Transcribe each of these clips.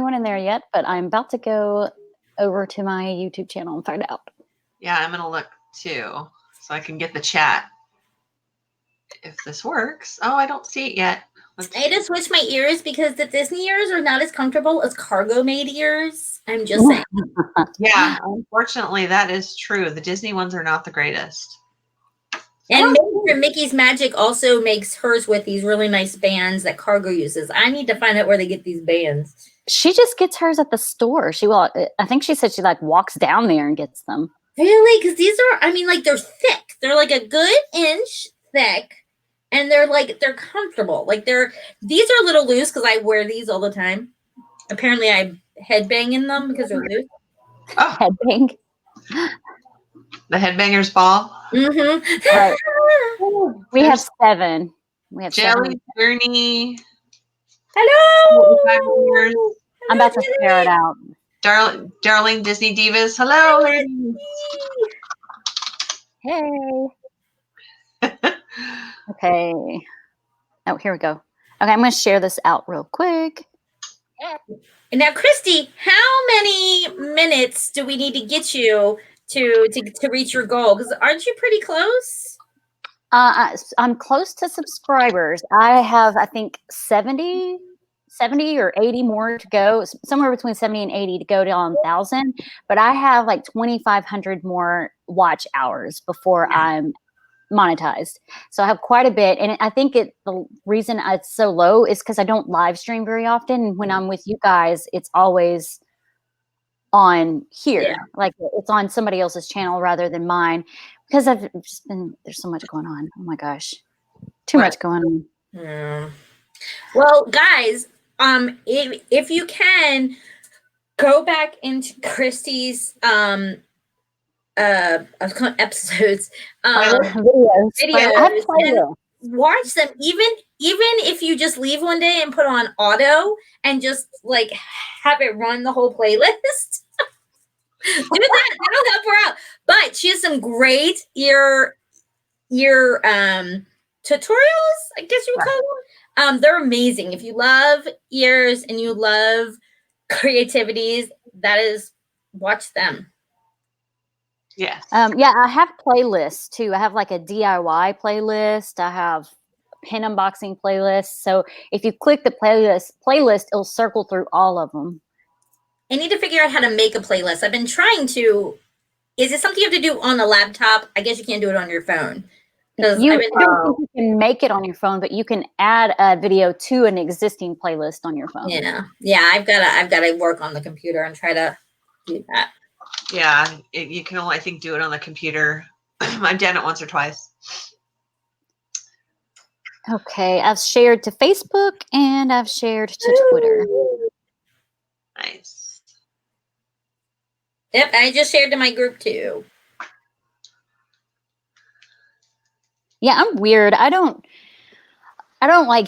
anyone in there yet, but I'm about to go over to my YouTube channel and find out. Yeah, I'm gonna look too, so I can get the chat. If this works. Oh, I don't see it yet. I had to switch my ears because the Disney ears are not as comfortable as cargo made ears. I'm just saying. Yeah, unfortunately, that is true. The Disney ones are not the greatest. And Mickey's Magic also makes hers with these really nice bands that Cargo uses. I need to find out where they get these bands. She just gets hers at the store. I think she said she like walks down there and gets them. Really? Because these are, I mean, like they're thick. They're like a good inch thick. And they're comfortable. Like these are a little loose because I wear these all the time. Apparently I headbang in them because they're loose. Oh. Headbang. The headbanger's ball. Mm-hmm. Right. We have 7. We have Jelly, Bernie. Hello. I'm about to share it out. Darling Disney Divas. Hello. Hey. Okay. Oh, here we go. Okay, I'm going to share this out real quick. And now, Christy, how many minutes do we need to get you to reach your goal? Because aren't you pretty close? I'm close to subscribers. I have, I think, 70 or 80 more to go, somewhere between 70 and 80 to go to 1,000. But I have like 2,500 more watch hours before I'm monetized. So I have quite a bit. And I think the reason it's so low is because I don't live stream very often. When I'm with you guys, it's always on here. Yeah. Like it's on somebody else's channel rather than mine. Because there's so much going on. Oh my gosh. Too much going on. Yeah. Well, guys, if you can go back into Christy's episodes, videos and watch them, even if you just leave one day and put on auto and just like have it run the whole playlist. Do that. That'll help her out. But she has some great ear tutorials, I guess you would call them. They're amazing. If you love ears and you love creativities, watch them. Yes. Yeah, I have playlists too. I have like a DIY playlist. I have pin unboxing playlist. So if you click the playlist, it'll circle through all of them. I need to figure out how to make a playlist. I've been trying to. Is it something you have to do on the laptop? I guess you can't do it on your phone. I don't think you can make it on your phone, but you can add a video to an existing playlist on your phone. Yeah. I've got to work on the computer and try to do that. Yeah, you can only, I think, do it on the computer. I've done it once or twice. Okay, I've shared to Facebook and I've shared to Twitter. Nice. Yep, I just shared to my group too. Yeah, I'm weird. I don't like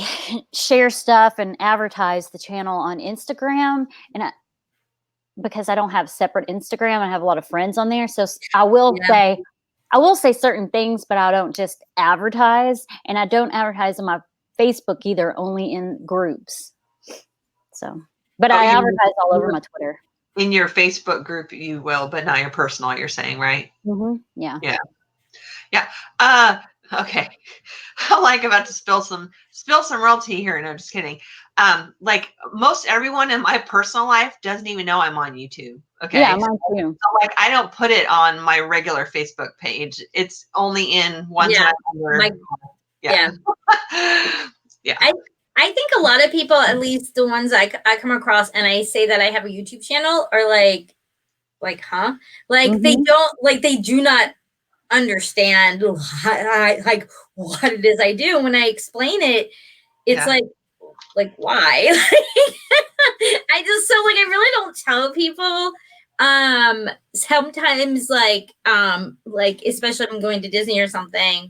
share stuff and advertise the channel on Instagram, and because I don't have separate Instagram, I have a lot of friends on there. So I will say certain things, but I don't just advertise, and I don't advertise on my Facebook either, only in groups. So, but I advertise all over my Twitter. In your Facebook group, you will, but not your personal. You're saying, right? Mm-hmm. Yeah. Yeah. Yeah. Okay. I'm like about to spill some real tea here. No, just kidding. Like most everyone in my personal life doesn't even know I'm on YouTube. Okay. Yeah, mine too. So like I don't put it on my regular Facebook page. It's only in ones that Yeah. I think a lot of people, at least the ones I come across, and I say that I have a YouTube channel, are like, huh? Like they do not understand like what it is I do. When I explain it, it's like why? I just I really don't tell people. Sometimes like especially if I'm going to Disney or something,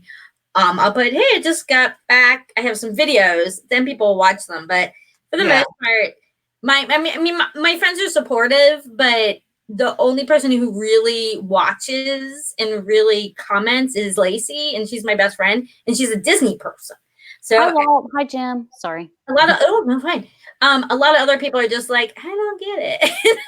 I'll put, hey, I just got back. I have some videos. Then people watch them. But for the most part, my friends are supportive, but the only person who really watches and really comments is Lacey, and she's my best friend, and she's a Disney person. So Hi, Walt. Hi, Jim. Sorry. a lot of no fine. A lot of other people are just like, I don't get it.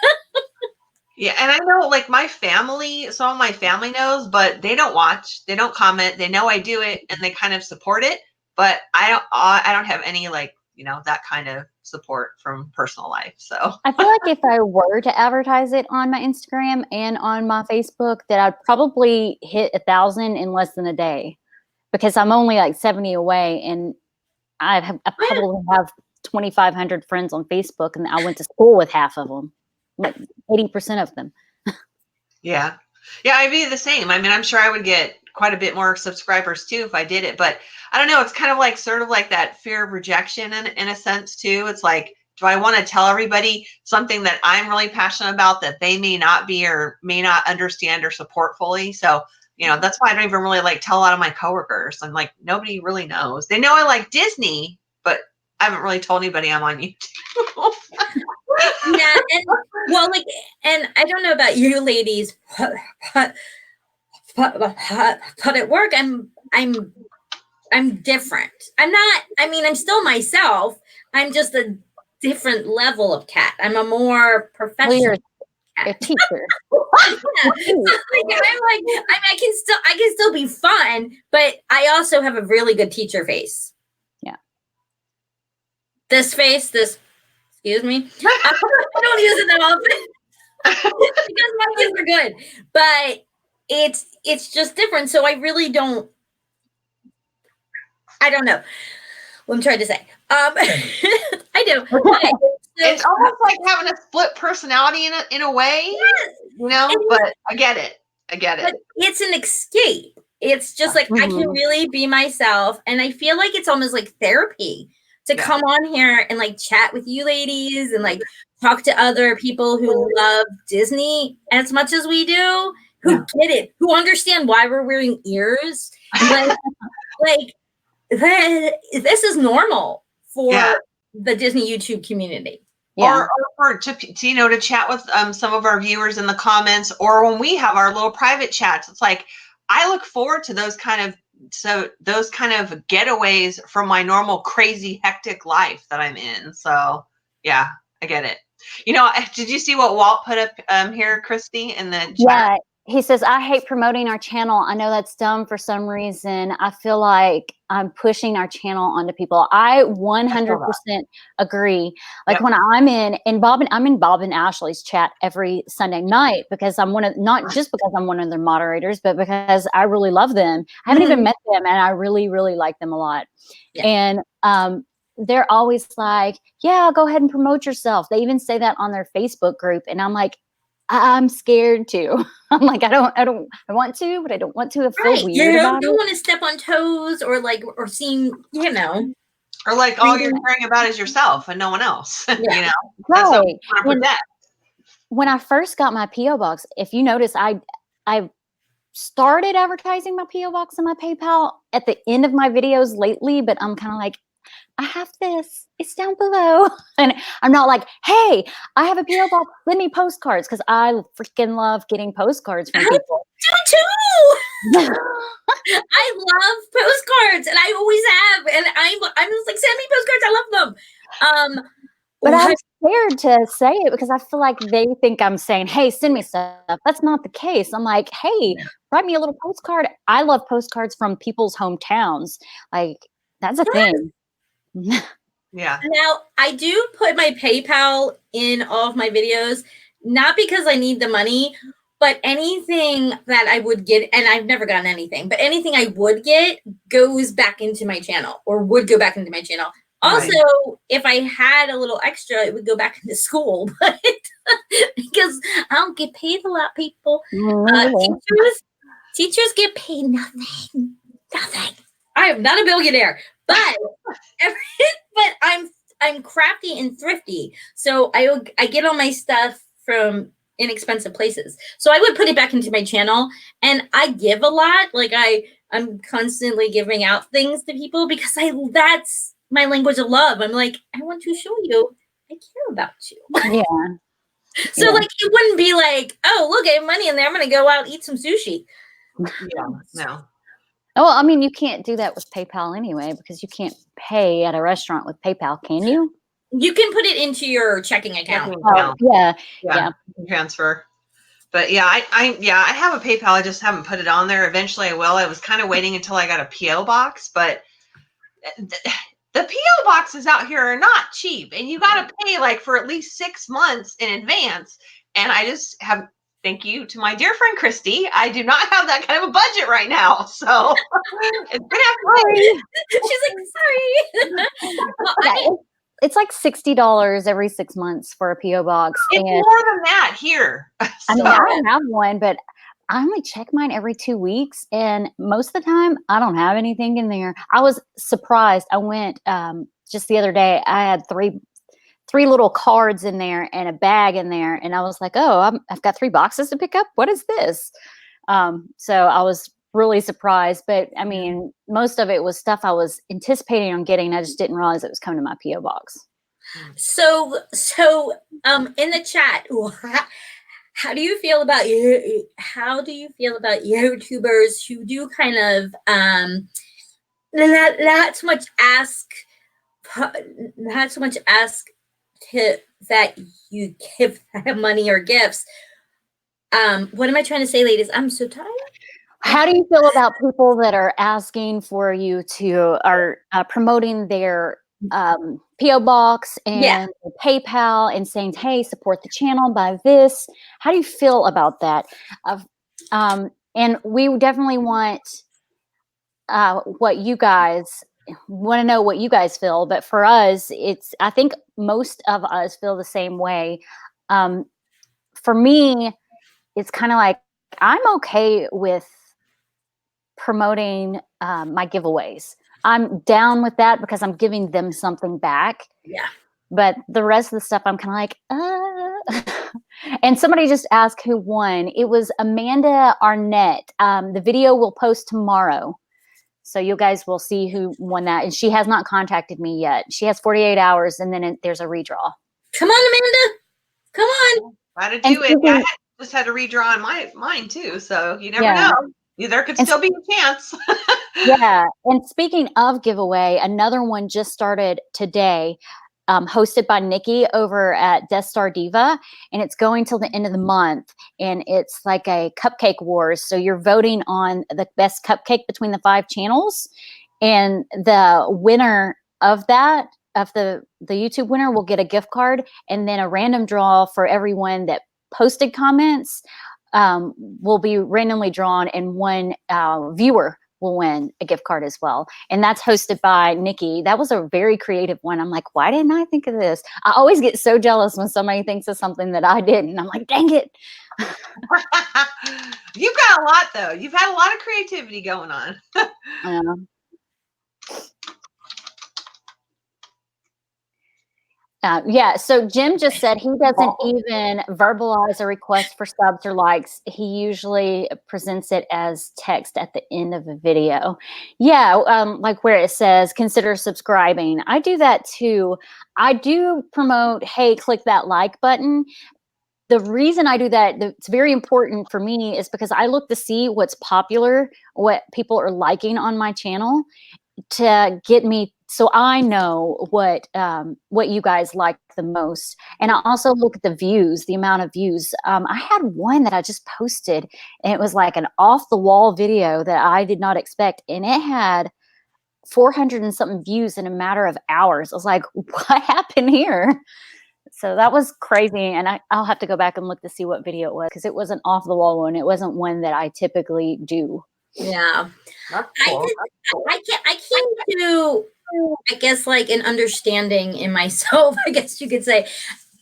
Yeah, and I know like my family, some of my family knows, but they don't watch, they don't comment, they know I do it and they kind of support it, but I don't have any like, you know, that kind of support from personal life. So I feel like if I were to advertise it on my Instagram and on my Facebook, that I'd probably hit 1,000 in less than a day, because I'm only like 70 away, and I probably have 2,500 friends on Facebook, and I went to school with half of them, like 80% of them. yeah. Yeah, I'd be the same. I mean, I'm sure I would get quite a bit more subscribers too if I did it, but I don't know, it's kind of like sort of like that fear of rejection in a sense too. It's like, do I want to tell everybody something that I'm really passionate about that they may not be or may not understand or support fully? So, you know, that's why I don't even really like tell a lot of my coworkers. I'm like, nobody really knows. They know I like Disney, but I haven't really told anybody I'm on YouTube. Yeah, and well, like, and I don't know about you ladies, but at work, I'm different. I'm not. I mean, I'm still myself. I'm just a different level of cat. I'm a more Well, professional you're a cat. teacher. Yeah. I can still be fun, but I also have a really good teacher face. Yeah. This face, excuse me. I don't use it that often because my kids are good, but it's just different. So I really don't. I don't know what I'm trying to say. I do. Okay. It's almost like having a split personality in a way, Yes. you know, but I get it. But it's an escape. It's just like I can really be myself. And I feel like it's almost like therapy to come on here and like chat with you ladies and like talk to other people who love Disney as much as we do, who get it, who understand why we're wearing ears. Like this is normal for the Disney YouTube community. Yeah. Or to you know, to chat with some of our viewers in the comments, or when we have our little private chats. It's like I look forward to those kind of getaways from my normal crazy hectic life that I'm in. So yeah, I get it. You know, did you see what Walt put up here, Christy, in the chat? Yeah, he says, I hate promoting our channel. I know that's dumb for some reason. I feel like I'm pushing our channel onto people. I 100% agree. Like when I'm in Bob and Ashley's chat every Sunday night, because I'm not just because I'm one of their moderators, but because I really love them. I haven't even met them, and I really, really like them a lot. Yeah. And they're always like, yeah, go ahead and promote yourself. They even say that on their Facebook group. And I'm like, I'm scared to. I'm like, I want to, but I don't want to feel weird about it. You don't want to step on toes or seem, you know. Or like all you're caring about is yourself and no one else. You know? Right. That's what we want to protect. When I first got my P.O. box, if you notice, I started advertising my P.O. box and my PayPal at the end of my videos lately, but I'm kind of like, I have this. It's down below. And I'm not like, hey, I have a P.O. box. Send me postcards, because I freaking love getting postcards from people. I do too. I love postcards, and I always have. And I'm just like, send me postcards. I love them. But I'm scared to say it because I feel like they think I'm saying, hey, send me stuff. That's not the case. I'm like, hey, write me a little postcard. I love postcards from people's hometowns. Like, that's a thing. Yeah. Now, I do put my PayPal in all of my videos, not because I need the money, but anything that I would get, and I've never gotten anything, but anything I would get goes back into my channel, or would go back into my channel. Also, if I had a little extra, it would go back into school, but because I don't get paid a lot, people. Teachers get paid nothing. I am not a billionaire, but I'm crafty and thrifty, so I get all my stuff from inexpensive places. So I would put it back into my channel, and I give a lot. Like I'm constantly giving out things to people because that's my language of love. I'm like, I want to show you I care about you. Yeah. So like it wouldn't be like, oh, look, I have money in there. I'm gonna go out and eat some sushi. Yeah, no. Oh, I mean, you can't do that with PayPal anyway, because you can't pay at a restaurant with PayPal, can you? You can put it into your checking account. Oh, yeah. Transfer. But yeah, I have a PayPal. I just haven't put it on there. Eventually I will. I was kind of waiting until I got a PO box, but the PO boxes out here are not cheap, and you got to pay like for at least 6 months in advance. And I just have, thank you to my dear friend Christy, I do not have that kind of a budget right now. So it's gonna have to wait. She's like, sorry. It's like $60 every 6 months for a PO box. It's more than that here. I mean, I don't have one, but I only check mine every 2 weeks, and most of the time I don't have anything in there. I was surprised. I went just the other day. I had three little cards in there and a bag in there, and I was like, oh, I've got 3 boxes to pick up. What is this? So I was really surprised, but I mean, most of it was stuff I was anticipating on getting. I just didn't realize it was coming to my PO box. So in the chat, how do you feel about YouTubers who do kind of not so much ask that you give them money or gifts? What am I trying to say, ladies? I'm so tired. How do you feel about people that are asking for you to are promoting their PO box and PayPal and saying, hey, support the channel, buy this? How do you feel about that? And we definitely want what you guys want to know what you guys feel. But for us, I think most of us feel the same way. For me, it's kind of like, I'm okay with promoting my giveaways. I'm down with that because I'm giving them something back. Yeah. But the rest of the stuff, I'm kind of like, And somebody just asked who won. It was Amanda Arnett. The video will post tomorrow, so you guys will see who won that. And she has not contacted me yet. She has 48 hours, and then there's a redraw. Come on, Amanda. Come on. Gotta do it. I just had to redraw on mine too, so you never know. There could still be a chance. Yeah. And speaking of giveaway, another one just started today, hosted by Nikki over at Death Star Diva. And it's going till the end of the month. And it's like a cupcake wars. So you're voting on the best cupcake between the 5 channels. And the winner of that, of the YouTube winner, will get a gift card. And then a random draw for everyone that posted comments will be randomly drawn, and one viewer will win a gift card as well. And that's hosted by Nikki. That was a very creative one. I'm like, why didn't I think of this? I always get so jealous when somebody thinks of something that I didn't. I'm like, dang it. You've got a lot though. You've had a lot of creativity going on. Yeah, so Jim just said he doesn't even verbalize a request for subs or likes. He usually presents it as text at the end of the video. Yeah, like where it says, consider subscribing. I do that too. I do promote, hey, click that like button. The reason I do that, it's very important for me, is because I look to see what's popular, what people are liking on my channel, to get me, so I know what you guys like the most. And I also look at the views, the amount of views. I had one that I just posted, and it was like an off the wall video that I did not expect, and it had 400 and something views in a matter of hours. I was like, what happened here? So that was crazy, and I'll have to go back and look to see what video it was, because it was an off the wall one. It wasn't one that I typically do. Yeah. That's cool. I came to, I guess, like an understanding in myself, I guess you could say,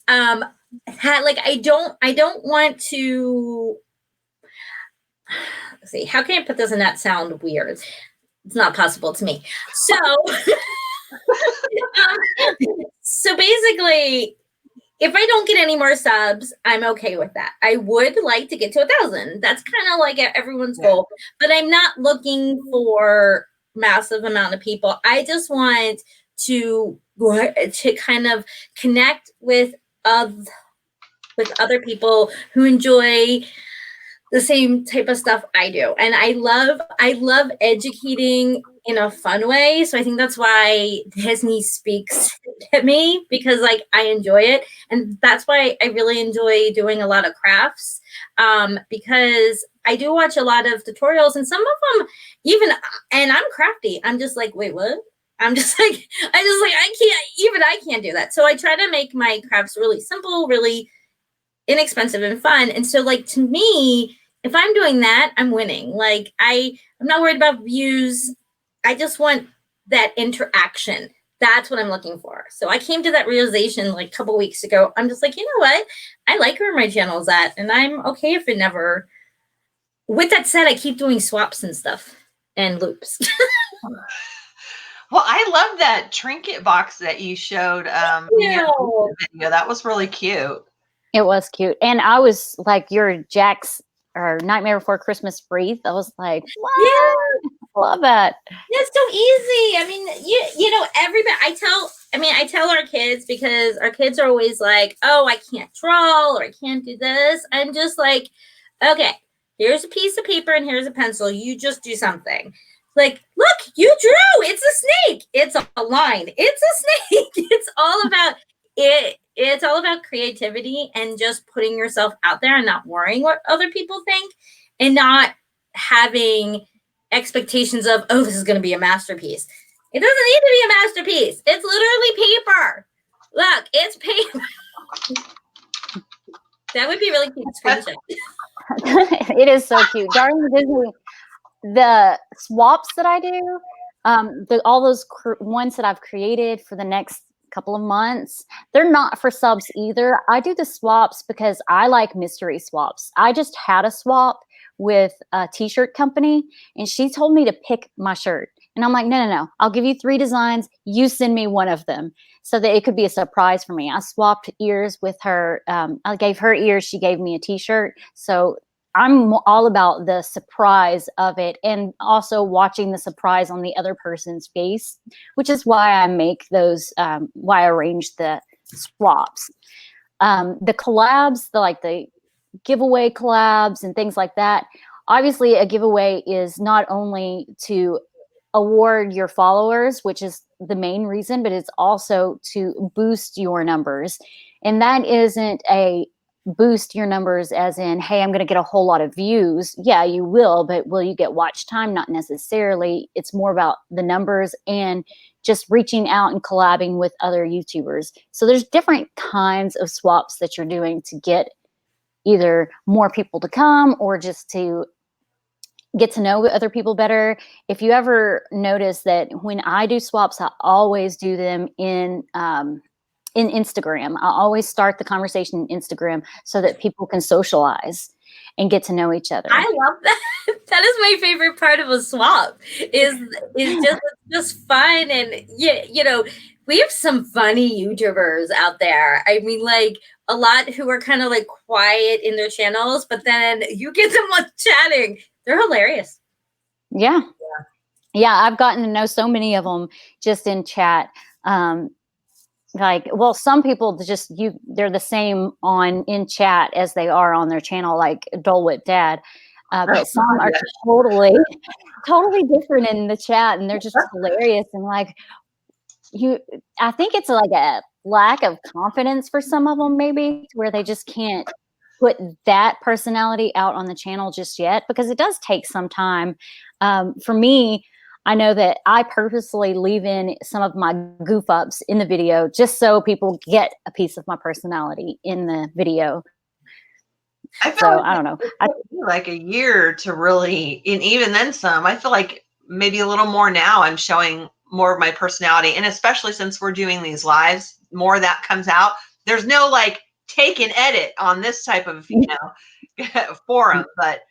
like I don't want to, let's see, how can I put this and not sound weird? It's not possible to me. So, so basically, if I don't get any more subs, I'm okay with that. I would like to get to 1,000. That's kind of like everyone's goal, but I'm not looking for massive amount of people. I just want to kind of connect with other people who enjoy the same type of stuff I do. And I love educating in a fun way. So I think that's why Disney speaks to me, because like I enjoy it. And that's why I really enjoy doing a lot of crafts. Because I do watch a lot of tutorials, and some of them even, and I'm crafty. I'm just like, wait, what? I can't do that. So I try to make my crafts really simple, really inexpensive and fun. And so like, to me, if I'm doing that, I'm winning. Like I'm not worried about views. I just want that interaction. That's what I'm looking for. So I came to that realization like a couple weeks ago. I'm just like, you know what? I like where my channel's at, and I'm okay if it never. With that said, I keep doing swaps and stuff and loops. Well, I love that trinket box that you showed in your video. That was really cute. It was cute. And I was like your Jack's or Nightmare Before Christmas wreath. I was like, what? Yeah. Love that. It's so easy. I mean, you know, everybody, I tell our kids, because our kids are always like, oh, I can't draw, or I can't do this. I'm just like, okay, here's a piece of paper and here's a pencil. You just do something. Like, look, you drew. It's a snake. It's a line. It's a snake. It's all about it. It's all about creativity and just putting yourself out there and not worrying what other people think, and not having expectations of, oh, this is going to be a masterpiece. It doesn't need to be a masterpiece. It's literally paper. Look, it's paper. That would be really cute screenshot. It is so cute. Darling Disney, the swaps that I do, all those ones that I've created for the next couple of months, they're not for subs either. I do the swaps because I like mystery swaps. I just had a swap with a t-shirt company, and she told me to pick my shirt. And I'm like, no. I'll give you 3 designs. You send me one of them so that it could be a surprise for me. I swapped ears with her. I gave her ears. She gave me a t-shirt. So I'm all about the surprise of it, and also watching the surprise on the other person's face, which is why I make those, why I arrange the swaps. The collabs, the giveaway collabs and things like that. Obviously, a giveaway is not only to award your followers, which is the main reason, but it's also to boost your numbers. And that isn't a boost your numbers as in, hey, I'm going to get a whole lot of views. Yeah, you will, but will you get watch time? Not necessarily. It's more about the numbers and just reaching out and collabing with other YouTubers. So there's different kinds of swaps that you're doing to get either more people to come or just to get to know other people better. If you ever notice that when I do swaps, I always do them in Instagram. I always start the conversation in Instagram so that people can socialize and get to know each other. I love that. That is my favorite part of a swap. Is just fun, and you know, we have some funny YouTubers out there. I mean, like a lot who are kind of like quiet in their channels, but then you get them on chatting. They're hilarious. Yeah. I've gotten to know so many of them just in chat. Well, some people they're the same in chat as they are on their channel, like Dole Whip Dad. But some are totally different in the chat, and they're just hilarious. And I think it's like a lack of confidence for some of them, maybe, where they just can't put that personality out on the channel just yet, because it does take some time. For me, I know that I purposely leave in some of my goof ups in the video just so people get a piece of my personality in the video. I don't know. I feel like a year to really, and even then some, I feel like maybe a little more now I'm showing more of my personality. And especially since we're doing these lives, more of that comes out. There's no like take and edit on this type of, forum. But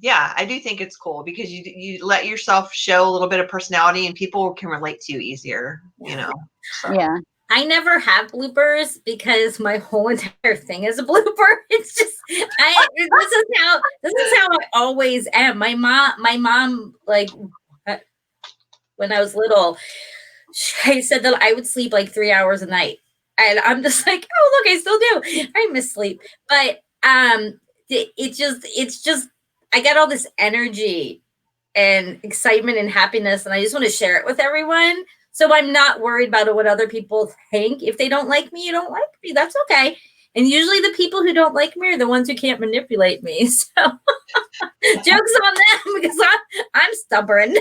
yeah, I do think it's cool because you let yourself show a little bit of personality and people can relate to you easier, So. Yeah. I never have bloopers because my whole entire thing is a blooper. It's just this is how I always am. My mom, like when I was little, she said that I would sleep like 3 hours a night. And I'm just like, oh, look, I still do. I miss sleep. But it's just I got all this energy and excitement and happiness, and I just want to share it with everyone. So I'm not worried about what other people think. If they don't like me, you don't like me. That's okay. And usually the people who don't like me are the ones who can't manipulate me. So joke's on them because I'm stubborn.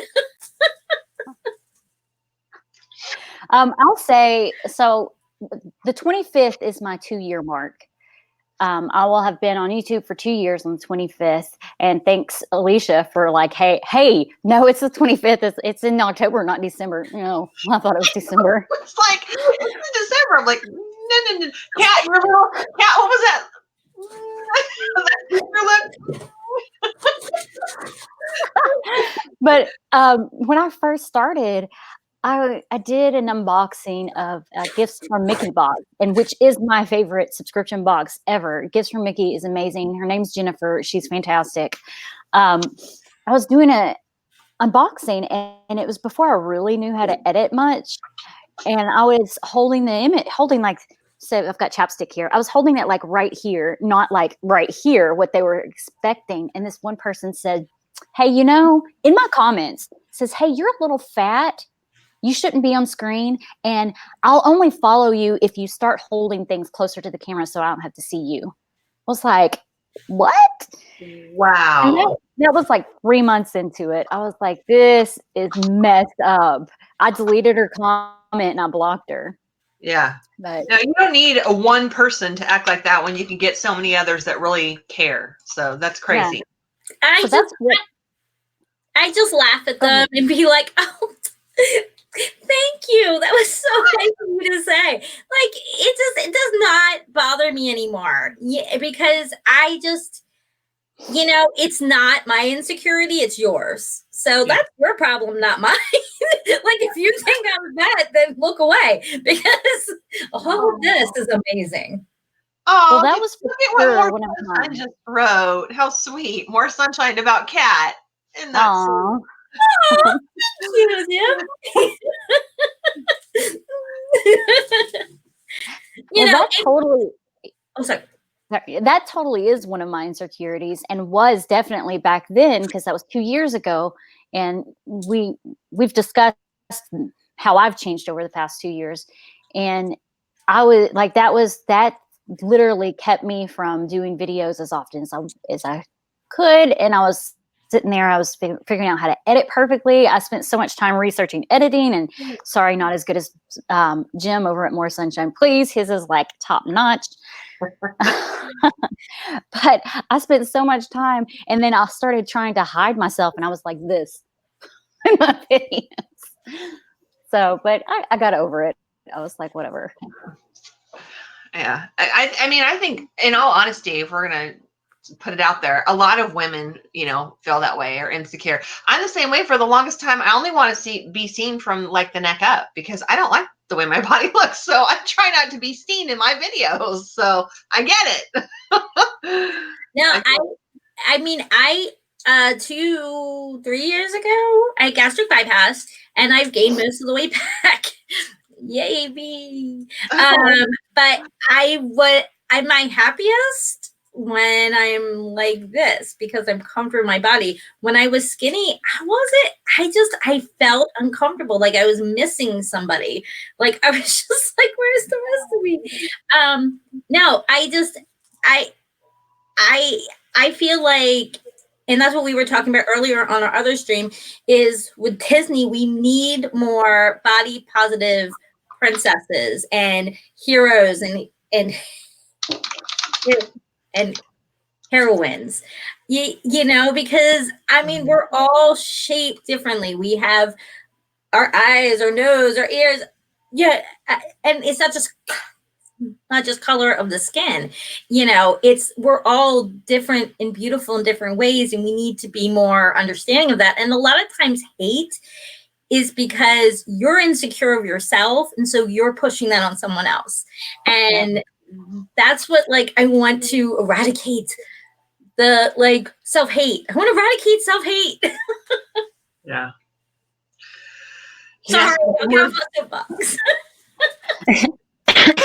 I'll say, so the 25th is my 2-year mark. I will have been on YouTube for 2 years on the 25th. And thanks, Alicia, for like, hey, no, it's the 25th. It's in October, not December. No, I thought it was December. It's like, it's in December. I'm like, no. Cat, your little cat, what was that? But when I first started, I did an unboxing of Gifts from Mickey box, and which is my favorite subscription box ever. Gifts from Mickey is amazing. Her name's Jennifer. She's fantastic. I was doing an unboxing, and it was before I really knew how to edit much. And I was holding the image, so I've got chapstick here. I was holding it like right here, not like right here, what they were expecting. And this one person said, hey, in my comments, says, hey, you're a little fat. You shouldn't be on screen, and I'll only follow you if you start holding things closer to the camera so I don't have to see you. I was like, what? Wow. And that was like 3 months into it. I was like, this is messed up. I deleted her comment and I blocked her. Yeah. But no, you don't need a one person to act like that when you can get so many others that really care. So that's crazy. Yeah. I just laugh at them and be like, oh, thank you. That was so nice of you to say. Like, it does not bother me anymore. Yeah, because I just, it's not my insecurity, it's yours. So that's your problem, not mine. Like, if you think I'm bad, then look away, because all of this is amazing. Oh, well, that was for sure what I just wrote. How sweet. More sunshine about Cat. And that's oh, thank you, that totally. I'm sorry. That totally is one of my insecurities, and was definitely back then, because that was 2 years ago. And we've discussed how I've changed over the past 2 years. And I was like, that literally kept me from doing videos as often as I could. And I was sitting there, I was figuring out how to edit perfectly. I spent so much time researching editing, and sorry, not as good as Jim over at More Sunshine Please. His is like top notch. But I spent so much time, and then I started trying to hide myself, and I was like this in my videos. So, but I got over it. I was like, whatever. Yeah. I mean, I think, in all honesty, if we're going to put it out there, a lot of women, feel that way, or insecure. I'm the same way. For the longest time, I only want to be seen from like the neck up, because I don't like the way my body looks. So I try not to be seen in my videos. So I get it. No, I mean, 2-3 years ago, I gastric bypassed, and I've gained most of the way back. Yay me. But I'm my happiest when I'm like this, because I'm comfortable in my body. When I was skinny, I felt uncomfortable, like I was missing somebody. Like I was just like, where's the rest of me? No, I feel like, and that's what we were talking about earlier on our other stream, is with Disney, we need more body positive princesses and heroes and heroines, because I mean, we're all shaped differently. We have our eyes, our nose, our ears. Yeah. And it's not just color of the skin, we're all different and beautiful in different ways. And we need to be more understanding of that. And a lot of times hate is because you're insecure of yourself. And so you're pushing that on someone else. And that's what, I want to eradicate the self-hate. I want to eradicate self-hate. Yeah. Sorry, I got off my soapbox.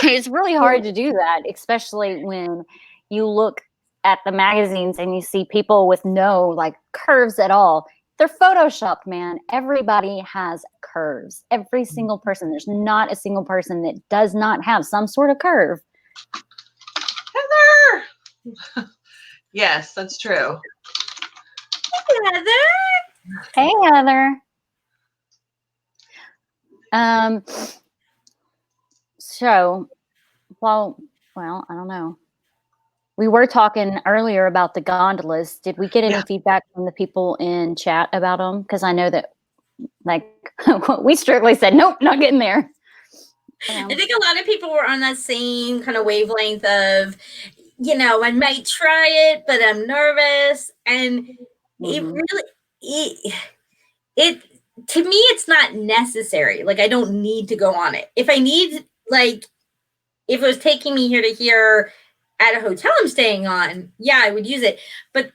It's really hard to do that, especially when you look at the magazines and you see people with no like curves at all. They're photoshopped, man. Everybody has curves. Every single person. There's not a single person that does not have some sort of curve. Heather. Yes, that's true. Heather. Hey, Heather. So, well, I don't know. We were talking earlier about the gondolas. Did we get any feedback from the people in chat about them? Because I know that, like, we strictly said, nope, not getting there. I think a lot of people were on that same kind of wavelength of, you know, I might try it, but I'm nervous. And it really, it to me, it's not necessary. Like, I don't need to go on it. If I need, like, if it was taking me here to here at a hotel I'm staying on, yeah, I would use it. But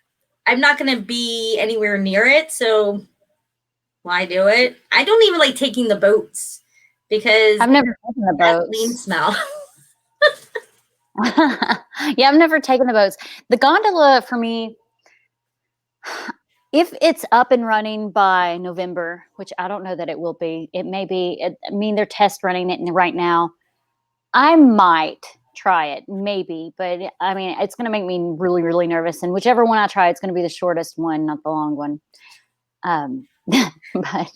I'm not going to be anywhere near it. So why do it? I don't even like taking the boats because I've never taken the boats. Lean smell. Yeah, I've never taken the boats. The gondola for me, if it's up and running by November, which I don't know that it will be, it may be. I mean, they're test running it right now. I might try it, maybe, but I mean, it's going to make me really, really nervous. And whichever one I try, it's going to be the shortest one, not the long one. But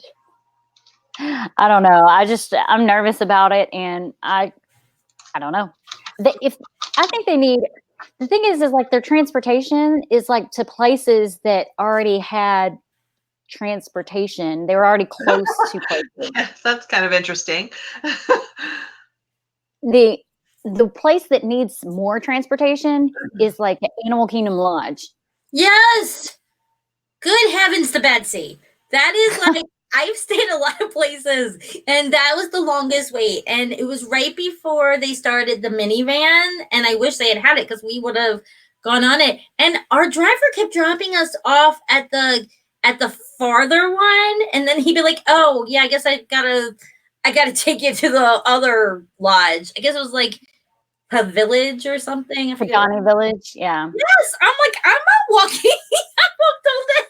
I don't know. I'm nervous about it, and I don't know. I think they need. The thing is like their transportation is like to places that already had transportation. They were already close to places. Yes, that's kind of interesting. The place that needs more transportation is like Animal Kingdom Lodge. Yes. Good heavens to Betsy. That is like, I've stayed a lot of places, and that was the longest wait. And it was right before they started the minivan, and I wish they had it because we would have gone on it. And our driver kept dropping us off at the farther one, and then he'd be like, "Oh yeah, I guess I gotta take you to the other lodge." I guess it was like a village or something. I forget. Pagani Village, yeah. Yes, I'm like, I'm not walking. I walked all day.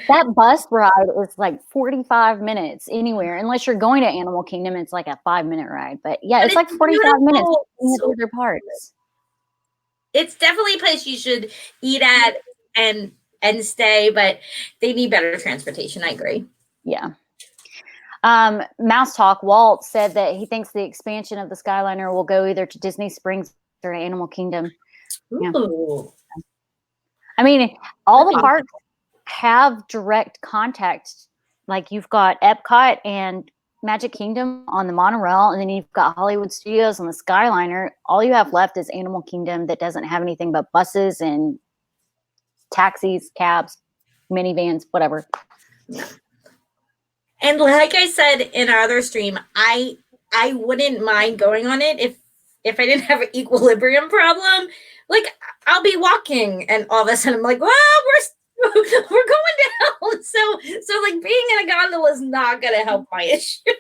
That bus ride is like 45 minutes anywhere, unless you're going to Animal Kingdom. It's like a 5-minute ride, but yeah, it's like 45 minutes. So other parts. It's definitely a place you should eat at and stay, but they need better transportation. I agree. Yeah. Mouse Talk Walt said that he thinks the expansion of the Skyliner will go either to Disney Springs or Animal Kingdom. Yeah. I mean, all the parks have direct contact. Like you've got Epcot and Magic Kingdom on the monorail, and then you've got Hollywood Studios on the Skyliner. All you have left is Animal Kingdom that doesn't have anything but buses and taxis, cabs, minivans, whatever. And like I said in our other stream, I wouldn't mind going on it if I didn't have an equilibrium problem. Like, I'll be walking and all of a sudden I'm like, well, we're going down. So like being in a gondola is not going to help my issue.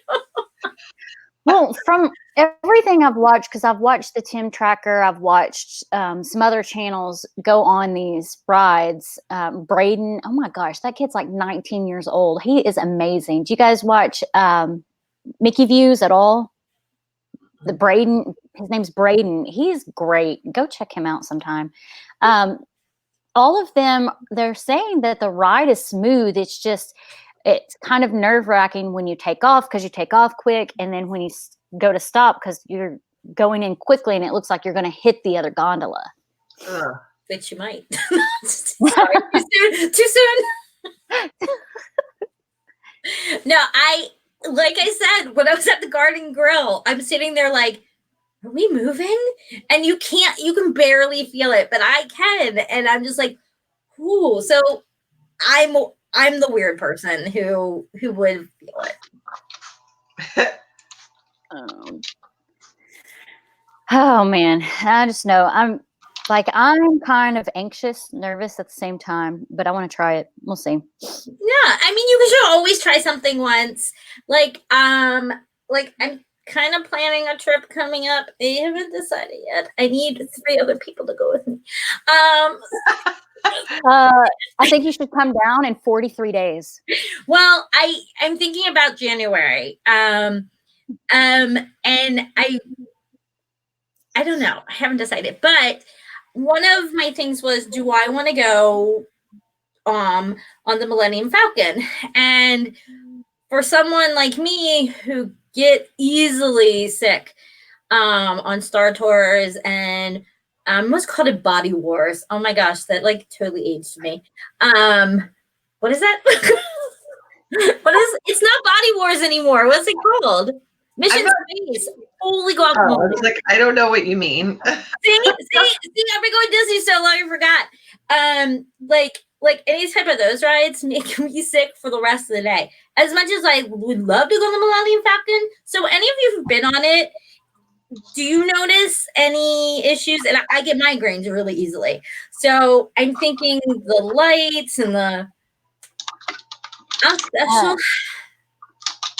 Well, from everything I've watched, because I've watched the Tim Tracker, I've watched some other channels go on these rides. Braden, oh my gosh, that kid's like 19 years old. He is amazing. Do you guys watch Mickey Views at all? The Braden, his name's Braden. He's great. Go check him out sometime. All of them, they're saying that the ride is smooth. It's just, it's kind of nerve-wracking when you take off because you take off quick, and then when you go to stop because you're going in quickly and it looks like you're going to hit the other gondola. Which you might. Sorry, too soon. No, like I said, when I was at the Garden Grill, I'm sitting there like, are we moving? And you can barely feel it, but I can. And I'm just like, ooh. So I'm the weird person who would feel it. Oh man, I just know I'm kind of anxious, nervous at the same time, but I want to try it. We'll see. Yeah, I mean, you should always try something once. Like I'm kind of planning a trip coming up. I haven't decided yet. I need 3 other people to go with me. I think you should come down in 43 days. Well, I'm thinking about January. And I don't know. I haven't decided. But one of my things was, do I want to go on the Millennium Falcon? And for someone like me who get easily sick on Star Tours and what's called it Body Wars. Oh my gosh, that like totally aged me. What is that? It's not Body Wars anymore. What's it called? Mission Space. Holy God. Oh, it's like, I don't know what you mean. see, I've been going Disney so long I forgot. Like any type of those rides make me sick for the rest of the day. As much as I would love to go on the Millennium Falcon. So any of you who've been on it, do you notice any issues? And I get migraines really easily. So I'm thinking the lights and the special.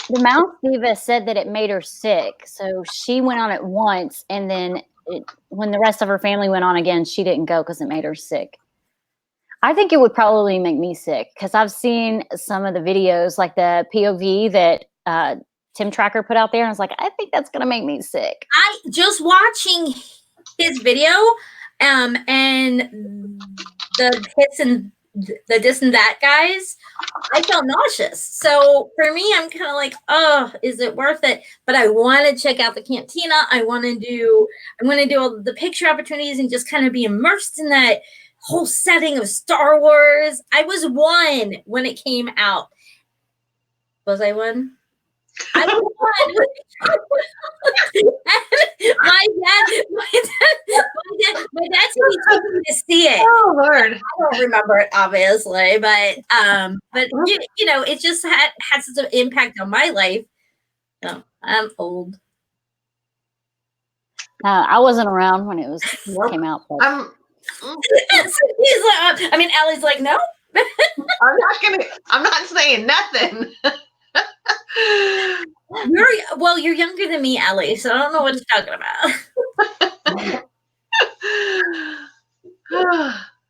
The mouse diva said that it made her sick. So she went on it once. And then when the rest of her family went on again, she didn't go because it made her sick. I think it would probably make me sick because I've seen some of the videos, like the POV that Tim Tracker put out there. And I was like, I think that's going to make me sick. I just watching his video and the hits and the this and that guys, I felt nauseous. So for me, I'm kind of like, oh, is it worth it? But I want to check out the cantina. I want to do all the picture opportunities and just kind of be immersed in that whole setting of Star Wars. I was 1 when it came out. Was I 1? I was 1. my dad took me to see it. Oh Lord. I don't remember it obviously, but you know, it just had such an impact on my life. No, I'm old. I wasn't around when it came out. But. He's like, I mean, Allie's like, no. I'm not saying nothing. You're younger than me, Allie, so I don't know what you're talking about.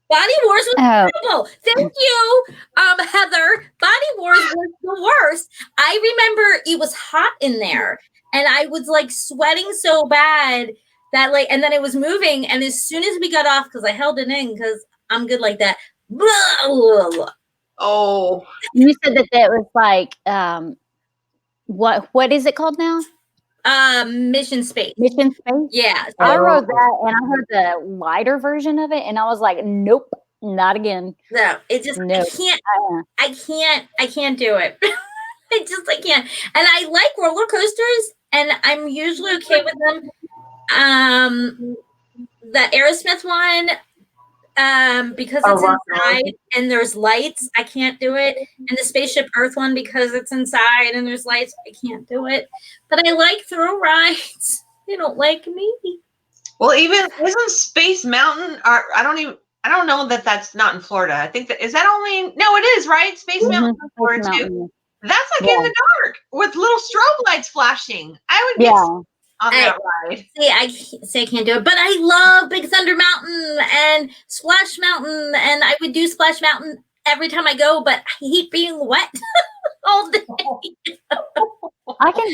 Body Wars was terrible. Thank you, Heather. Body Wars was the worst. I remember it was hot in there, and I was like sweating so bad that like, and then it was moving, and as soon as we got off, because I held it in, because I'm good like that. Blah, blah, blah. Oh, you said that was like what is it called now? Mission Space. Mission Space? Yeah. I wrote that and I heard the lighter version of it and I was like, nope, not again. No, it just nope. I can't do it. I can't. And I like roller coasters and I'm usually okay with them. The Aerosmith one, because it's inside and there's lights, I can't do it. And the Spaceship Earth one, because it's inside and there's lights, I can't do it. But I like thrill rides. They don't like me. Well, isn't Space Mountain? I don't know that that's not in Florida. I think that is that only. No, it is, right. Space Mountain in Florida too. That's like in the dark with little strobe lights flashing. I would get on that ride. I can't do it, but I love Big Thunder Mountain and Splash Mountain, and I would do Splash Mountain every time I go, but I hate being wet all day. I can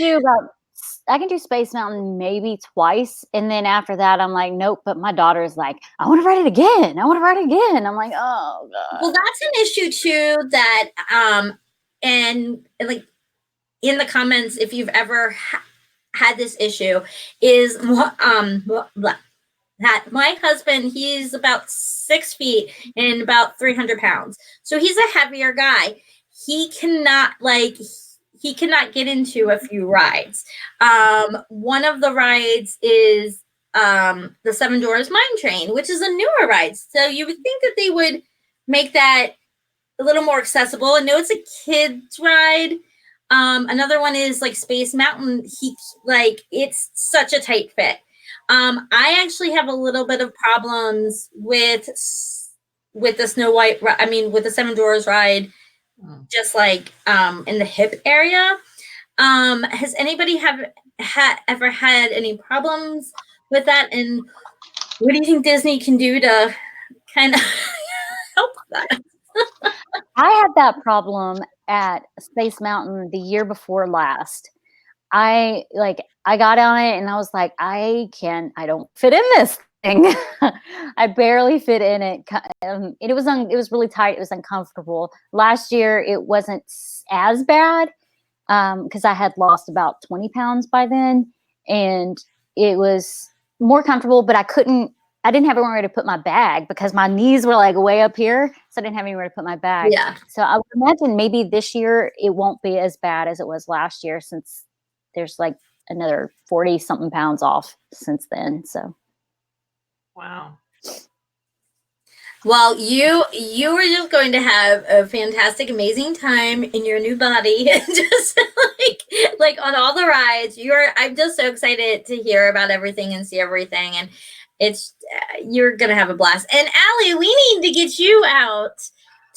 do Space Mountain maybe twice, and then after that, I'm like, nope. But my daughter's like, I want to ride it again. I'm like, oh god. Well, that's an issue too. That and like in the comments, if you've ever had this issue, is that my husband, he's about 6 feet and about 300 pounds, so he's a heavier guy. He cannot get into a few rides. One of the rides is the Seven Dwarfs Mine Train, which is a newer ride. So you would think that they would make that a little more accessible. I know it's a kid's ride. Another one is like Space Mountain. It's such a tight fit. I actually have a little bit of problems with the Snow White. With the Seven Dwarfs ride. Just like in the hip area. Has anybody ever had any problems with that? And what do you think Disney can do to kind of help that? I had that problem at Space Mountain the year before last. I got on it and I was like, I don't fit in this thing. I barely fit in it. It was really tight. It was uncomfortable. Last year it wasn't as bad because I had lost about 20 pounds by then, and it was more comfortable. But I didn't have anywhere to put my bag because my knees were like way up here, so I didn't have anywhere to put my bag. Yeah. So I would imagine maybe this year it won't be as bad as it was last year, since there's like another 40 something pounds off since then. So wow. Well, you are just going to have a fantastic, amazing time in your new body, just like on all the rides. I'm just so excited to hear about everything and see everything, and you're gonna have a blast. And Allie, we need to get you out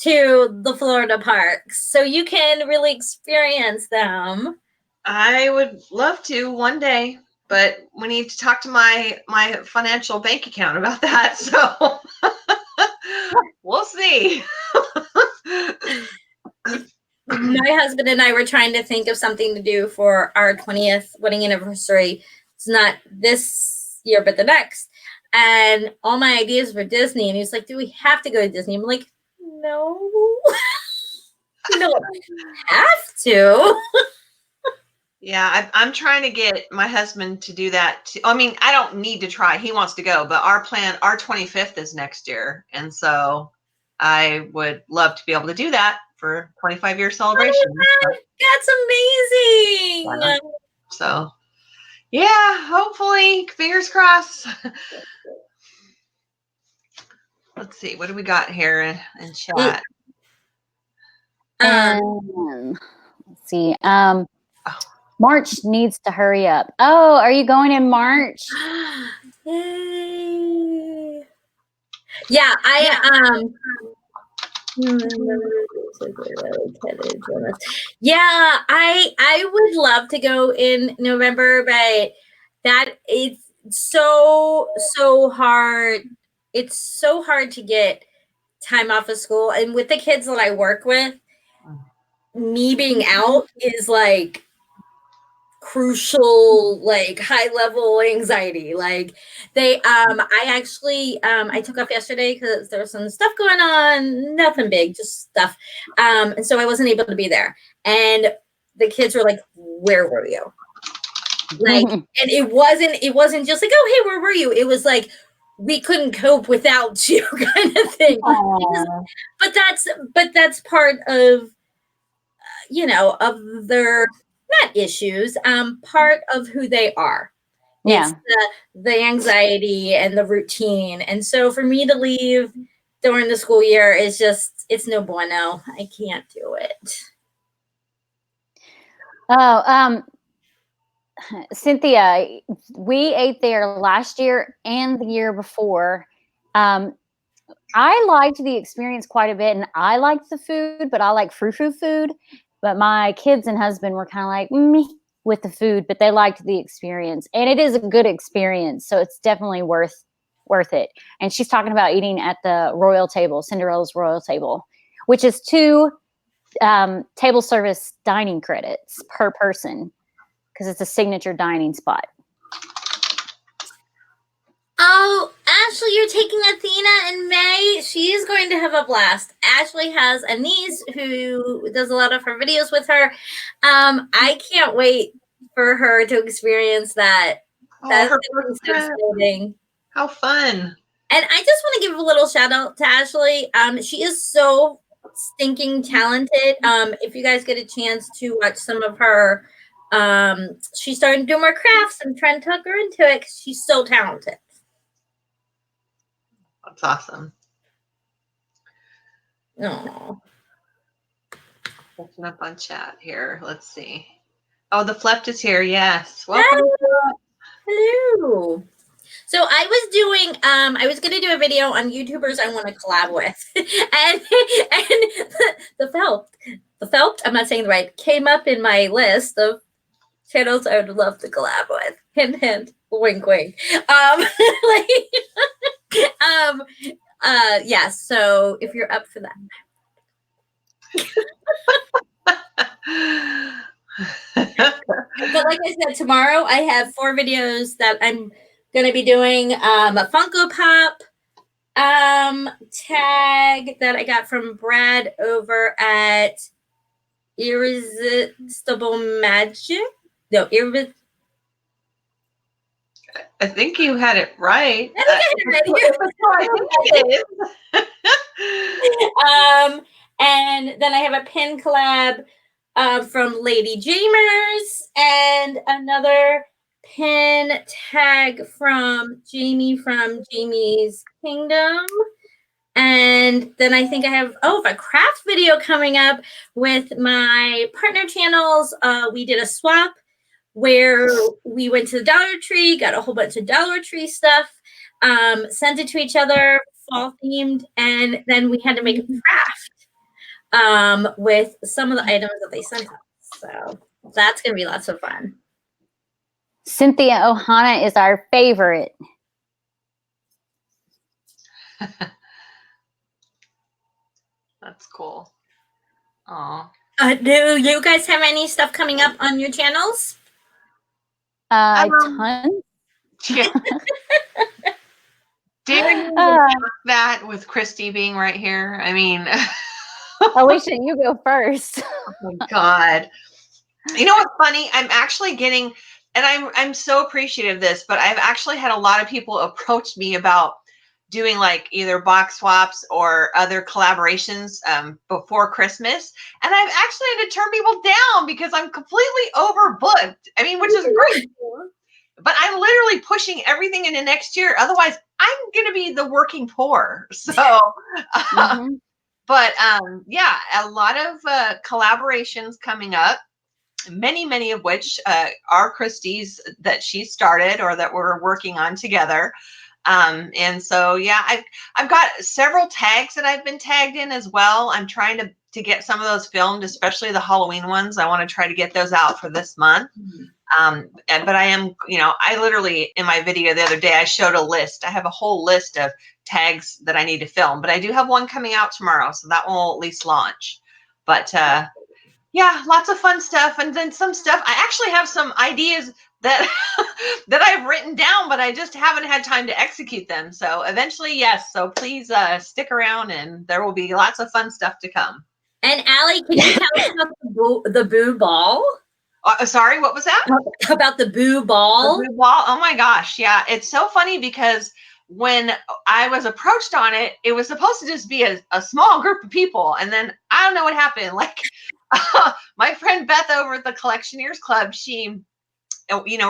to the Florida parks so you can really experience them. I would love to one day, but we need to talk to my financial bank account about that. So we'll see. My husband and I were trying to think of something to do for our 20th wedding anniversary. It's not this year, but the next. And all my ideas were Disney. And he's like, do we have to go to Disney? I'm like, no. You don't have to. Yeah, I'm trying to get my husband to do that. I mean, I don't need to try. He wants to go, but our 25th is next year. And so I would love to be able to do that for 25-year celebration. Oh, that's amazing. Yeah. So, yeah, hopefully, fingers crossed. Let's see, what do we got here in chat? Let's see. March needs to hurry up. Oh, are you going in March? Yay. Yeah, yeah, I would love to go in November, but it's so hard. It's so hard to get time off of school, and with the kids that I work with, me being out is like crucial, like high level anxiety. Like I took off yesterday because there was some stuff going on, nothing big, just stuff. And so I wasn't able to be there. And the kids were like, where were you? Like, and it wasn't just like, oh, hey, where were you? It was like, we couldn't cope without you kind of thing. But that's part of, of their, not issues, part of who they are. Yeah. It's the anxiety and the routine. And so for me to leave during the school year is just, it's no bueno. I can't do it. Oh, Cynthia, we ate there last year and the year before. I liked the experience quite a bit, and I liked the food, but I like frou-frou food. But my kids and husband were kind of like me with the food, but they liked the experience, and it is a good experience, so it's definitely worth it. And she's talking about eating at the royal table, Cinderella's royal table, which is 2 table service dining credits per person because it's a signature dining spot. Oh, Ashley, you're taking Athena in May. She is going to have a blast. Ashley has a niece who does a lot of her videos with her. I can't wait for her to experience that. That's so exciting. How fun. And I just want to give a little shout out to Ashley. She is so stinking talented. If you guys get a chance to watch some of her, she's starting to do more crafts. I'm trying to tuck her into it because she's so talented. That's awesome. Oh. Catching up on chat here. Let's see. Oh, the Fleft is here. Yes. Welcome. Hello. So I was going to do a video on YouTubers I want to collab with. and the Felt, I'm not saying the right, came up in my list of channels I would love to collab with. Hint, hint, wink, wink. Yeah, so if you're up for that. But like I said, tomorrow I have 4 videos that I'm going to be doing. A Funko Pop tag that I got from Brad over at Irresistible Magic. No, I think you had it right. I think and then I have a pin collab from Lady Jamers and another pin tag from Jamie from Jamie's Kingdom. And then I think I have a craft video coming up with my partner channels. We did a swap where we went to the Dollar Tree, got a whole bunch of Dollar Tree stuff, sent it to each other, fall themed, and then we had to make a craft with some of the items that they sent us. So that's going to be lots of fun. Cynthia Ohana is our favorite. That's cool. Oh. Do you guys have any stuff coming up on your channels? Tons. Yeah. Dare you that with Christy being right here? I mean, Alicia, you go first. Oh my God. You know what's funny? I'm actually getting, and I'm so appreciative of this, but I've actually had a lot of people approach me about doing like either box swaps or other collaborations before Christmas. And I've actually had to turn people down because I'm completely overbooked. I mean, which is great. But I'm literally pushing everything into next year. Otherwise, I'm going to be the working poor. So, but yeah, a lot of collaborations coming up. Many of which are Christy's that she started or that we're working on together. And so, yeah, I've got several tags that I've been tagged in as well. I'm trying to get some of those filmed, especially the Halloween ones. I want to try to get those out for this month. But I am, I literally in my video the other day, I showed a list. I have a whole list of tags that I need to film, but I do have one coming out tomorrow. So that one will at least launch. But, yeah, lots of fun stuff. And then some stuff, I actually have some ideas that that I've written down, but I just haven't had time to execute them. So eventually, yes. So please stick around and there will be lots of fun stuff to come. And Allie, can you tell us about the Boo Ball? Sorry, what was that? About the Boo Ball? The Boo Ball? Oh my gosh. Yeah, it's so funny because when I was approached on it, it was supposed to just be a small group of people. And then I don't know what happened. Like my friend Beth over at the Collectioneers Club, she,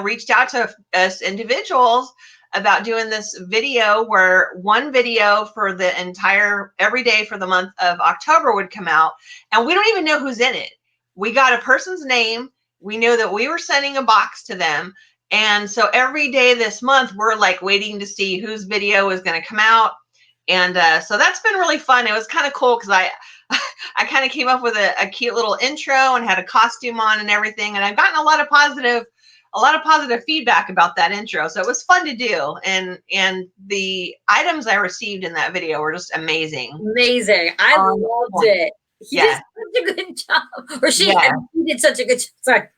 reached out to us individuals about doing this video where one video for the entire every day for the month of October would come out. And we don't even know who's in it. We got a person's name. We knew that we were sending a box to them. And so every day this month, we're like waiting to see whose video is going to come out. And so that's been really fun. It was kind of cool because I kind of came up with a cute little intro and had a costume on and everything. And I've gotten a lot of positive feedback about that intro. So it was fun to do. And the items I received in that video were just amazing. Amazing. I loved it. He did such a good job. Or he did such a good job. Sorry.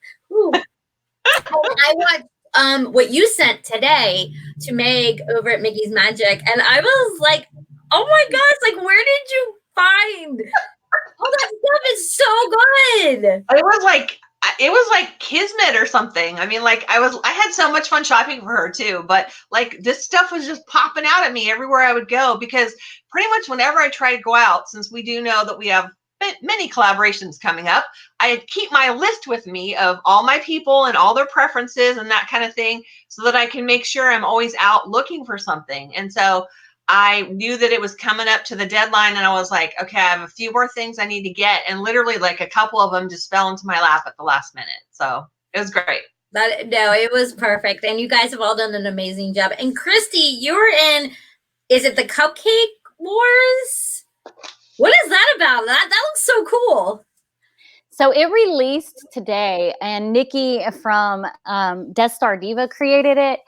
I watched what you sent today to Meg over at Mickey's Magic. And I was like, oh my gosh, like where did you find all that stuff? Is so good. It was like kismet or something. I mean, like I had so much fun shopping for her too, but like this stuff was just popping out at me everywhere I would go because pretty much whenever I try to go out, since we do know that we have many collaborations coming up, I keep my list with me of all my people and all their preferences and that kind of thing so that I can make sure I'm always out looking for something. And so I knew that it was coming up to the deadline and I was like, okay, I have a few more things I need to get. And literally like a couple of them just fell into my lap at the last minute. So it was great. It was perfect. And you guys have all done an amazing job. And Christy, you were in, is it the Cupcake Wars? What is that about? That looks so cool. So it released today, and Nikki from Death Star Diva created it.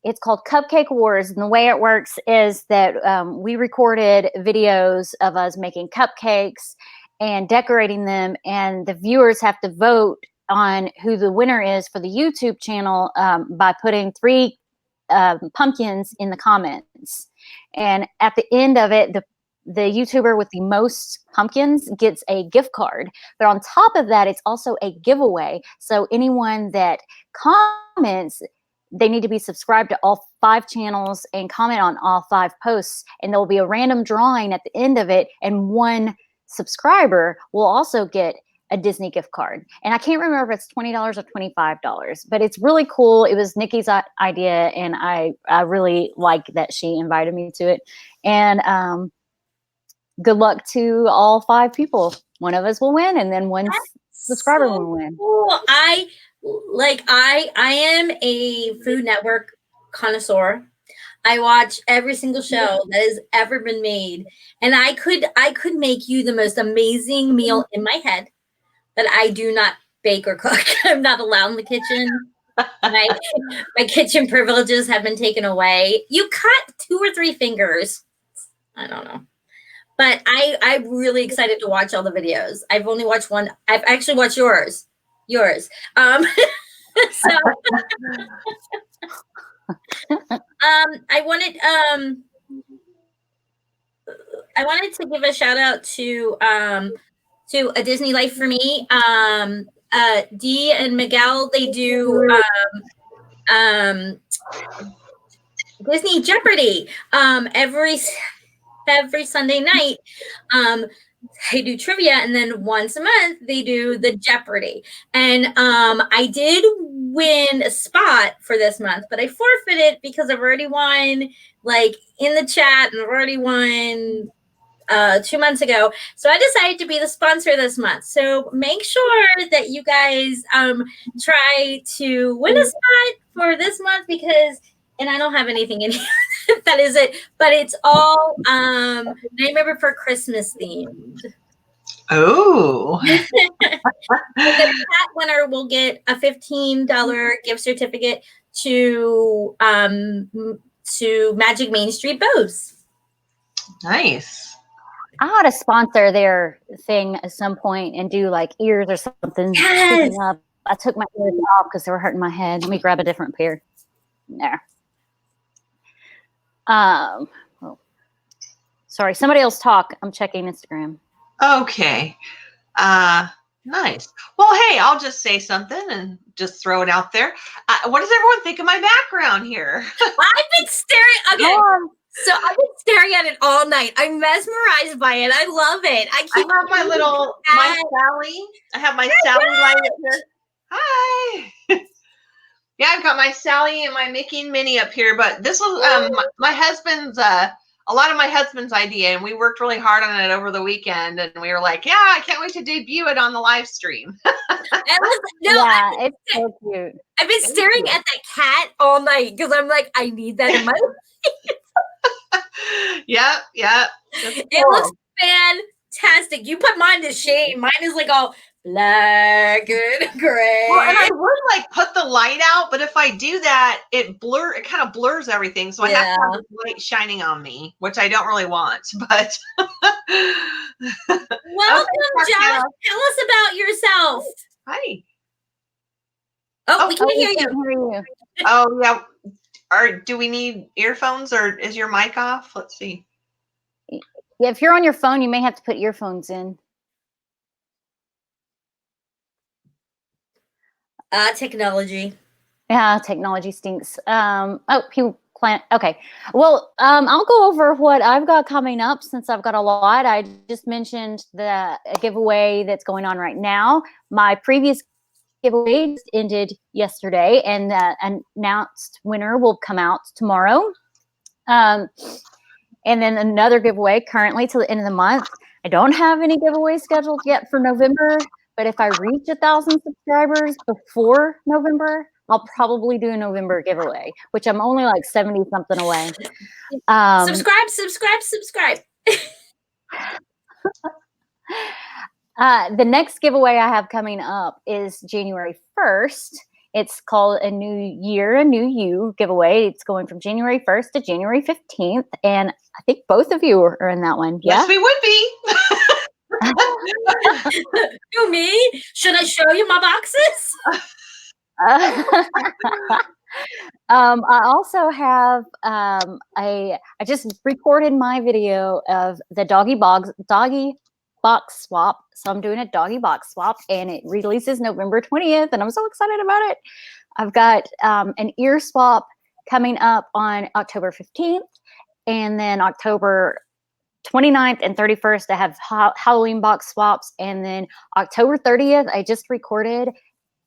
It's called Cupcake Wars, and the way it works is that we recorded videos of us making cupcakes and decorating them, and the viewers have to vote on who the winner is for the YouTube channel by putting 3 pumpkins in the comments. And at the end of it, the YouTuber with the most pumpkins gets a gift card. But on top of that, it's also a giveaway. So anyone that comments, they need to be subscribed to all 5 channels and comment on all 5 posts. And there will be a random drawing at the end of it. And one subscriber will also get a Disney gift card. And I can't remember if it's $20 or $25, but it's really cool. It was Nikki's idea, and I really like that she invited me to it. And good luck to all 5 people. One of us will win, and then one subscriber will win. Cool. I am a Food Network connoisseur. I watch every single show that has ever been made, and I could make you the most amazing meal in my head, but I do not bake or cook. I'm not allowed in the kitchen. My kitchen privileges have been taken away. You cut 2 or 3 fingers. I don't know. But I'm really excited to watch all the videos. I've only watched one. I've actually watched yours. So I wanted to give a shout out to A Disney Life for Me. Dee and Miguel, they do Disney Jeopardy every Sunday night. They do trivia, and then once a month they do the Jeopardy. And I did win a spot for this month, but I forfeited because I've already won, like, in the chat, and I've already won 2 months ago. So I decided to be the sponsor this month. So make sure that you guys try to win a spot for this month, and I don't have anything in here. That is it. But it's all Nightmare Before Christmas themed. Oh. The chat winner will get a $15 gift certificate to Magic Main Street Bows. Nice. I ought to sponsor their thing at some point and do like ears or something. Yes. I took my ears off because they were hurting my head. Let me grab a different pair. There. Oh, sorry, somebody else talk. I'm checking Instagram. Okay. Nice. Well, hey, I'll just say something and just throw it out there. What does everyone think of my background here? I've been staring. Okay. So I've been staring at it all night. I'm mesmerized by it. I love it. I have my Sally. I have my Sally light up here. Hi. Yeah, I've got my Sally and my Mickey and Minnie up here, but this was my husband's, a lot of my husband's idea, and we worked really hard on it over the weekend, and we were like, yeah, I can't wait to debut it on the live stream. It's so cute. I've been staring at that cat all night because I'm like, I need that in my life. Yep. It looks fantastic. You put mine to shame. Mine is like all black and gray. Well, and I would like put the light out, but if I do that, it kind of blurs everything. So I have to have the light shining on me, which I don't really want. But welcome, Josh. Tell us about yourself. Hi. Oh, we can hear you. Oh yeah. Do we need earphones, or is your mic off? Let's see. Yeah, if you're on your phone, you may have to put earphones in. Technology. Yeah, technology stinks. Okay. Well, I'll go over what I've got coming up since I've got a lot. I just mentioned the giveaway that's going on right now. My previous giveaway ended yesterday, and the announced winner will come out tomorrow. And then another giveaway currently till the end of the month. I don't have any giveaways scheduled yet for November, but if I reach 1,000 subscribers before November, I'll probably do a November giveaway, which I'm only like 70 something away. Subscribe. The next giveaway I have coming up is January 1st. It's called A New Year, A New You giveaway. It's going from January 1st to January 15th. And I think both of you are in that one. Yes, Yeah? we would be. You me? Should I show you my boxes? I also have I just recorded my video of the doggy box swap. So I'm doing a doggy box swap, and it releases November 20th, and I'm so excited about it. I've got an ear swap coming up on October 15th, and then October 29th and 31st, I have Halloween box swaps, and then October 30th, I just recorded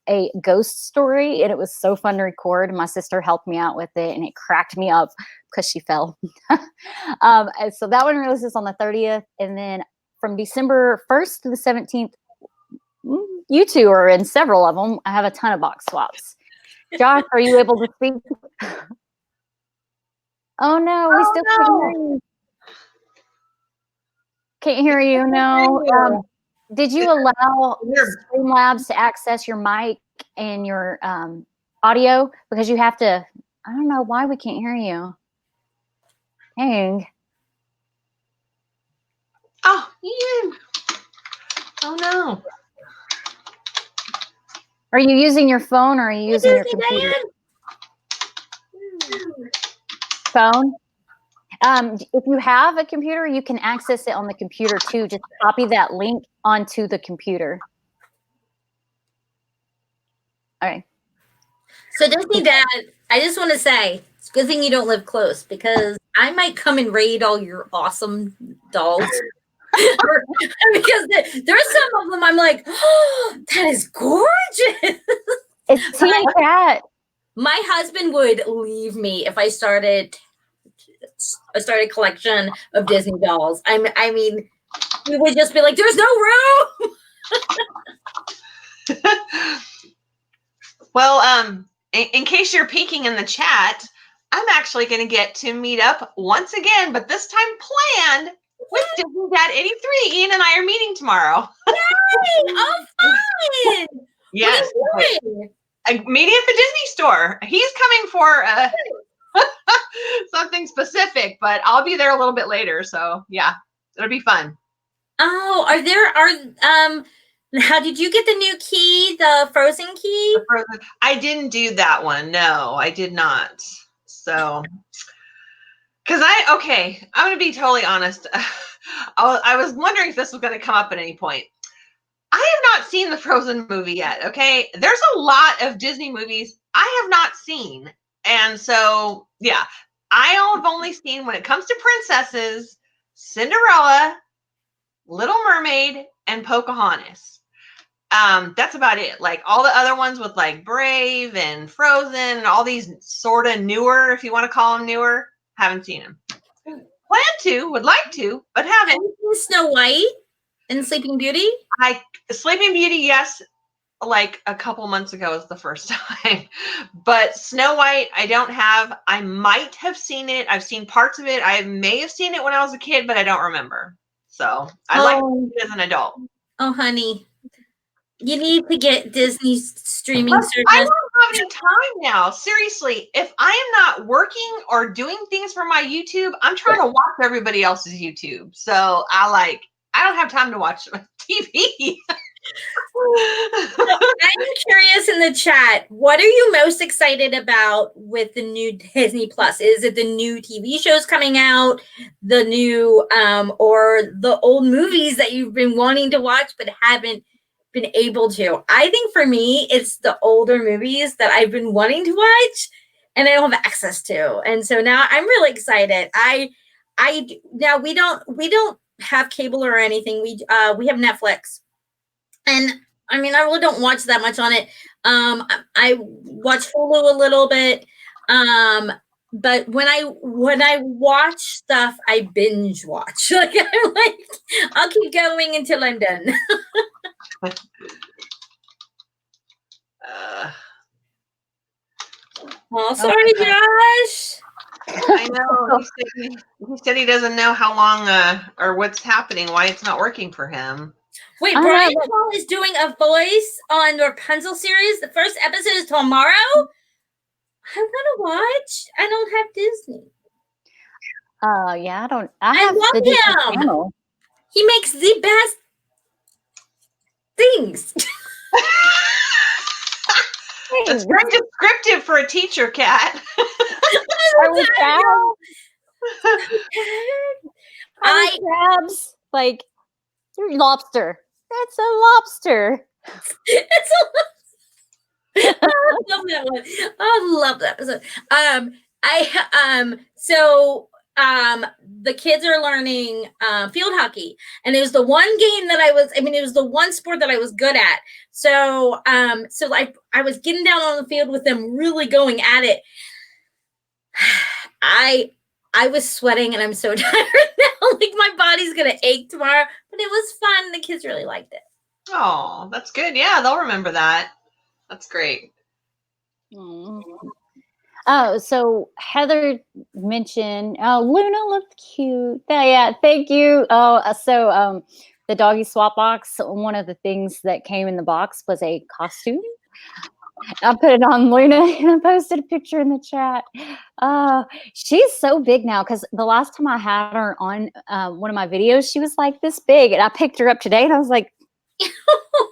a ghost story, and it was so fun to record. My sister helped me out with it, and it cracked me up because she fell. So that one releases on the 30th, and then from December 1st to the 17th, you two are in several of them. I have a ton of box swaps. Josh, are you able to speak? Oh no, we still can't hear you. Can't hear you. No. Did you allow Streamlabs to access your mic and your audio? Because you have to. I don't know why we can't hear you. Dang. Oh, Ian. Oh no. Are you using your phone or are you using your computer? Phone? If you have a computer, you can access it on the computer too. Just copy that link onto the computer. All right. So Disney Dad, I just want to say, it's a good thing you don't live close because I might come and raid all your awesome dolls. Because there's some of them I'm like, oh, that is gorgeous. It's Tea and Cat. My husband would leave me if I started a collection of Disney dolls. I mean, we would just be like, there's no room. Well, in case you're peeking in the chat, I'm actually going to get to meet up once again, but this time planned with Disney Dad 83. Ian and I are meeting tomorrow. Yay! Oh, fun! Yes. What are you doing? A meeting at the Disney store. He's coming for something specific, but I'll be there a little bit later. So yeah, it'll be fun. Oh, how did you get the new key, the Frozen key? I didn't do that one. No, I did not. So, because I'm going to be totally honest. I was wondering if this was going to come up at any point. I have not seen the Frozen movie yet, okay? There's a lot of Disney movies I have not seen. And so, yeah, I have only seen, when it comes to princesses, Cinderella, Little Mermaid, and Pocahontas. That's about it. Like all the other ones with like Brave and Frozen and all these sort of newer, if you want to call them newer, haven't seen them. Plan to, would like to, but haven't. Snow White and Sleeping Beauty? Sleeping Beauty, yes, like a couple months ago was the first time. But Snow White, I don't have. I might have seen it. I've seen parts of it. I may have seen it when I was a kid, but I don't remember. So I like it as an adult. Oh, honey. You need to get Disney's streaming service. I don't have any time now. Seriously, if I am not working or doing things for my YouTube, I'm trying to watch everybody else's YouTube. So I don't have time to watch TV. I'm curious in the chat, what are you most excited about with the new Disney Plus? Is it the new TV shows coming out, the new or the old movies that you've been wanting to watch but haven't been able to? I think for me, it's the older movies that I've been wanting to watch and I don't have access to. And so now I'm really excited. Now we don't have cable or anything. We have Netflix. And I mean, I really don't watch that much on it. I watch Hulu a little bit. But when I watch stuff, I binge watch. Like I'm like, I'll keep going until I'm done. Oh, sorry, Josh. I know. He said he doesn't know how long or what's happening, why it's not working for him. Wait, I Brian know, Paul is doing a voice on the Rapunzel series. The first episode is tomorrow. I want to watch. I don't have Disney. yeah, I have love the Disney him. Channel. He makes the best things. That's very descriptive for a teacher, Kat. Are we crabs? Are we crabs? Like, you're lobster. That's a lobster. It's I love that one. I love that episode. The kids are learning field hockey, and it was the one game that it was the one sport that I was good at. So I was getting down on the field with them, really going at it. I was sweating, and I'm so tired now. Like, my body's gonna ache tomorrow, but it was fun. The kids really liked it. Oh, that's good. Yeah, they'll remember that. That's great. Oh, so Heather mentioned, Luna looked cute. Yeah, thank you. So the doggy swap box, one of the things that came in the box was a costume. I put it on Luna and I posted a picture in the chat. She's so big now, because the last time I had her on one of my videos, she was like this big, and I picked her up today and I was like, you're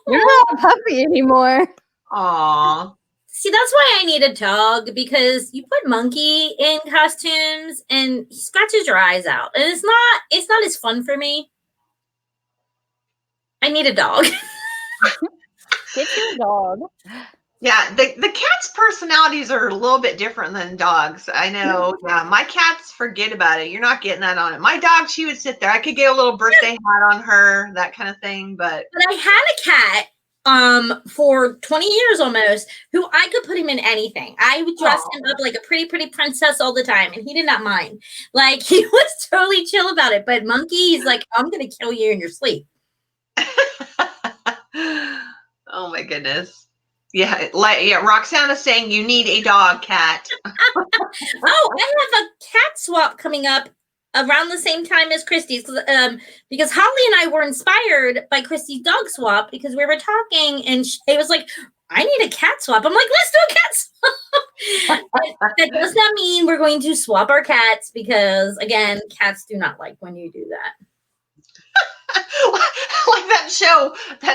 not a puppy anymore. Aw. See, that's why I need a dog, because you put Monkey in costumes and he scratches your eyes out, and it's not as fun for me. I need a dog. Get your dog. Yeah, the cats' personalities are a little bit different than dogs. I know. Yeah, my cats, forget about it. You're not getting that on it. My dog, she would sit there. I could get a little birthday hat on her, that kind of thing. But I had a cat for 20 years almost, who I could put him in anything. I would dress him up like a pretty princess all the time, and he did not mind. Like, he was totally chill about it. But Monkey, he's like, I'm gonna kill you in your sleep. oh my goodness. Yeah, Roxana's saying you need a dog, Cat. Oh, I have a cat swap coming up around the same time as Christy's, because Holly and I were inspired by Christy's dog swap, because we were talking and it was like, I need a cat swap. I'm like, let's do a cat swap. That does not mean we're going to swap our cats, because again, cats do not like when you do that. Like that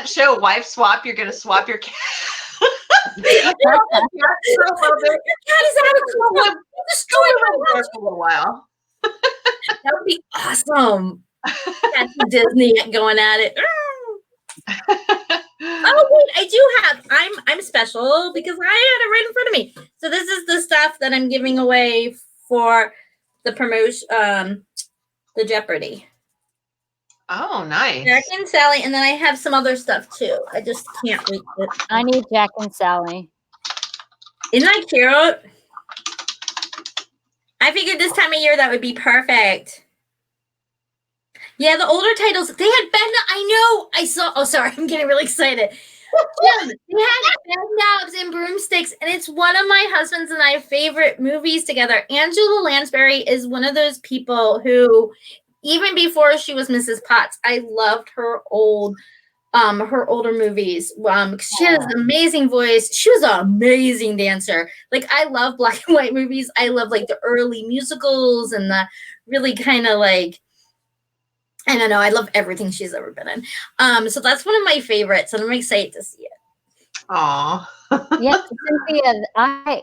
show, Wife Swap. You're gonna swap your cat. Your cat is out of control. Just go around there for a little while. That would be awesome. That's Disney going at it. Oh wait, I do have. I'm special because I had it right in front of me. So this is the stuff that I'm giving away for the promotion, the Jeopardy. Oh, nice. Jack and Sally, and then I have some other stuff too. I just can't reach it. I need Jack and Sally. Isn't that cute? I figured this time of year that would be perfect. Yeah, the older titles, they had I saw, oh, sorry, I'm getting really excited. Jim, they had bed knobs and broomsticks, and it's one of my husband's and I favorite movies together. Angela Lansbury is one of those people who, even before she was Mrs. Potts, I loved her older movies. She has an amazing voice. She was an amazing dancer. Like, I love black and white movies. I love like the early musicals and the really kind of like, I don't know. I love everything she's ever been in. So that's one of my favorites, and I'm excited to see it. Aw. Yeah, Cynthia, I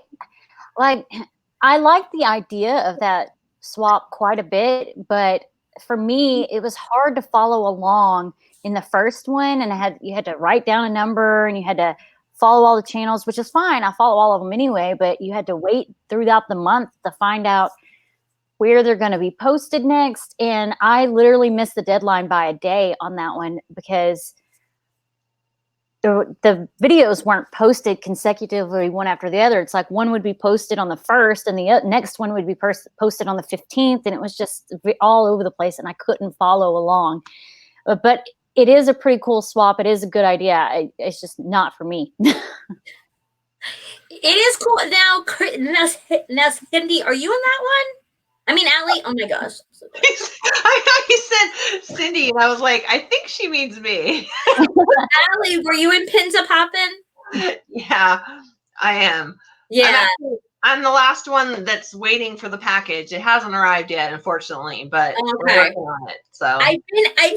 like the idea of that swap quite a bit, but for me, it was hard to follow along in the first one, and you had to write down a number, and you had to follow all the channels, which is fine. I follow all of them anyway, but you had to wait throughout the month to find out where they're going to be posted next. And I literally missed the deadline by a day on that one, because the videos weren't posted consecutively one after the other. It's like one would be posted on the 1st and the next one would be posted on the 15th. And it was just all over the place, and I couldn't follow along. But it is a pretty cool swap. It is a good idea. It's just not for me. It is cool. Now, Cindy, are you in that one? I mean, Allie, oh my gosh. I you said Cindy, and I was like, I think she means me. Allie, were you in Pinta Poppin'? Yeah, I am. Yeah. I'm the last one that's waiting for the package. It hasn't arrived yet, unfortunately, but we're Okay. working on it. So I've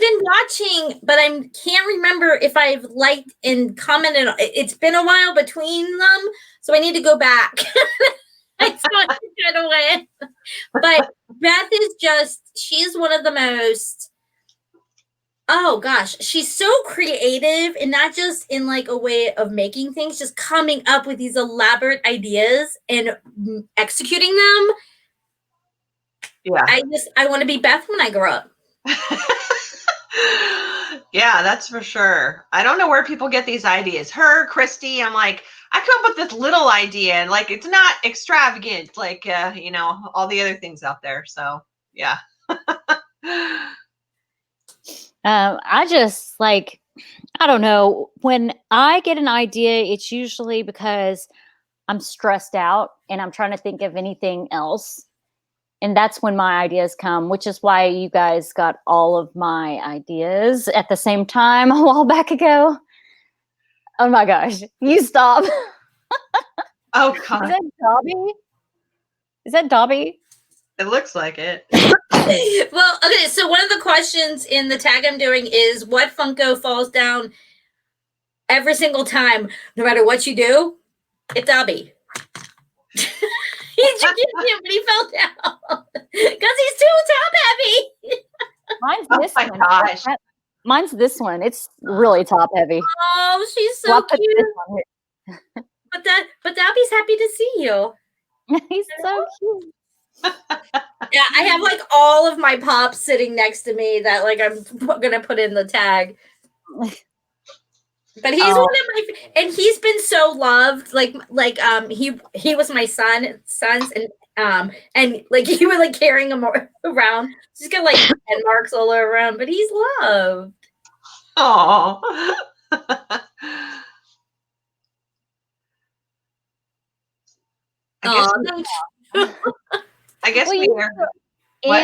been watching, but I can't remember if I've liked and commented. It's been a while between them, so I need to go back. I saw it right away. But Beth is she's one of the most, oh gosh, she's so creative, and not just in like a way of making things, just coming up with these elaborate ideas and executing them. yeah. I want to be Beth when I grow up. Yeah, that's for sure. I don't know where people get these ideas. Her, Christy, I'm like, I come up with this little idea, and like it's not extravagant, like you know, all the other things out there. So yeah. I just like, I don't know. When I get an idea, it's usually because I'm stressed out and I'm trying to think of anything else. And that's when my ideas come, which is why you guys got all of my ideas at the same time a while back ago. Oh my gosh. You stop. Oh Is God, that Dobby? Is that Dobby? it looks like it. Well, okay, so one of the questions in the tag I'm doing is what Funko falls down every single time, no matter what you do? It's Dobby. But he fell down because he's too top heavy. Mine's Oh this my one. gosh. Mine's this one. It's really top heavy. Oh, she's So I'll so put cute. this on here. But Dobby's happy to see you. He's so cute. Yeah, I have like all of my pops sitting next to me that like I'm gonna put in the tag. But he's one of my, and he's been so loved. Like he was my son's and like he was like carrying him around. He's got like pen marks all around, but he's loved. Oh. I guess Well, we are.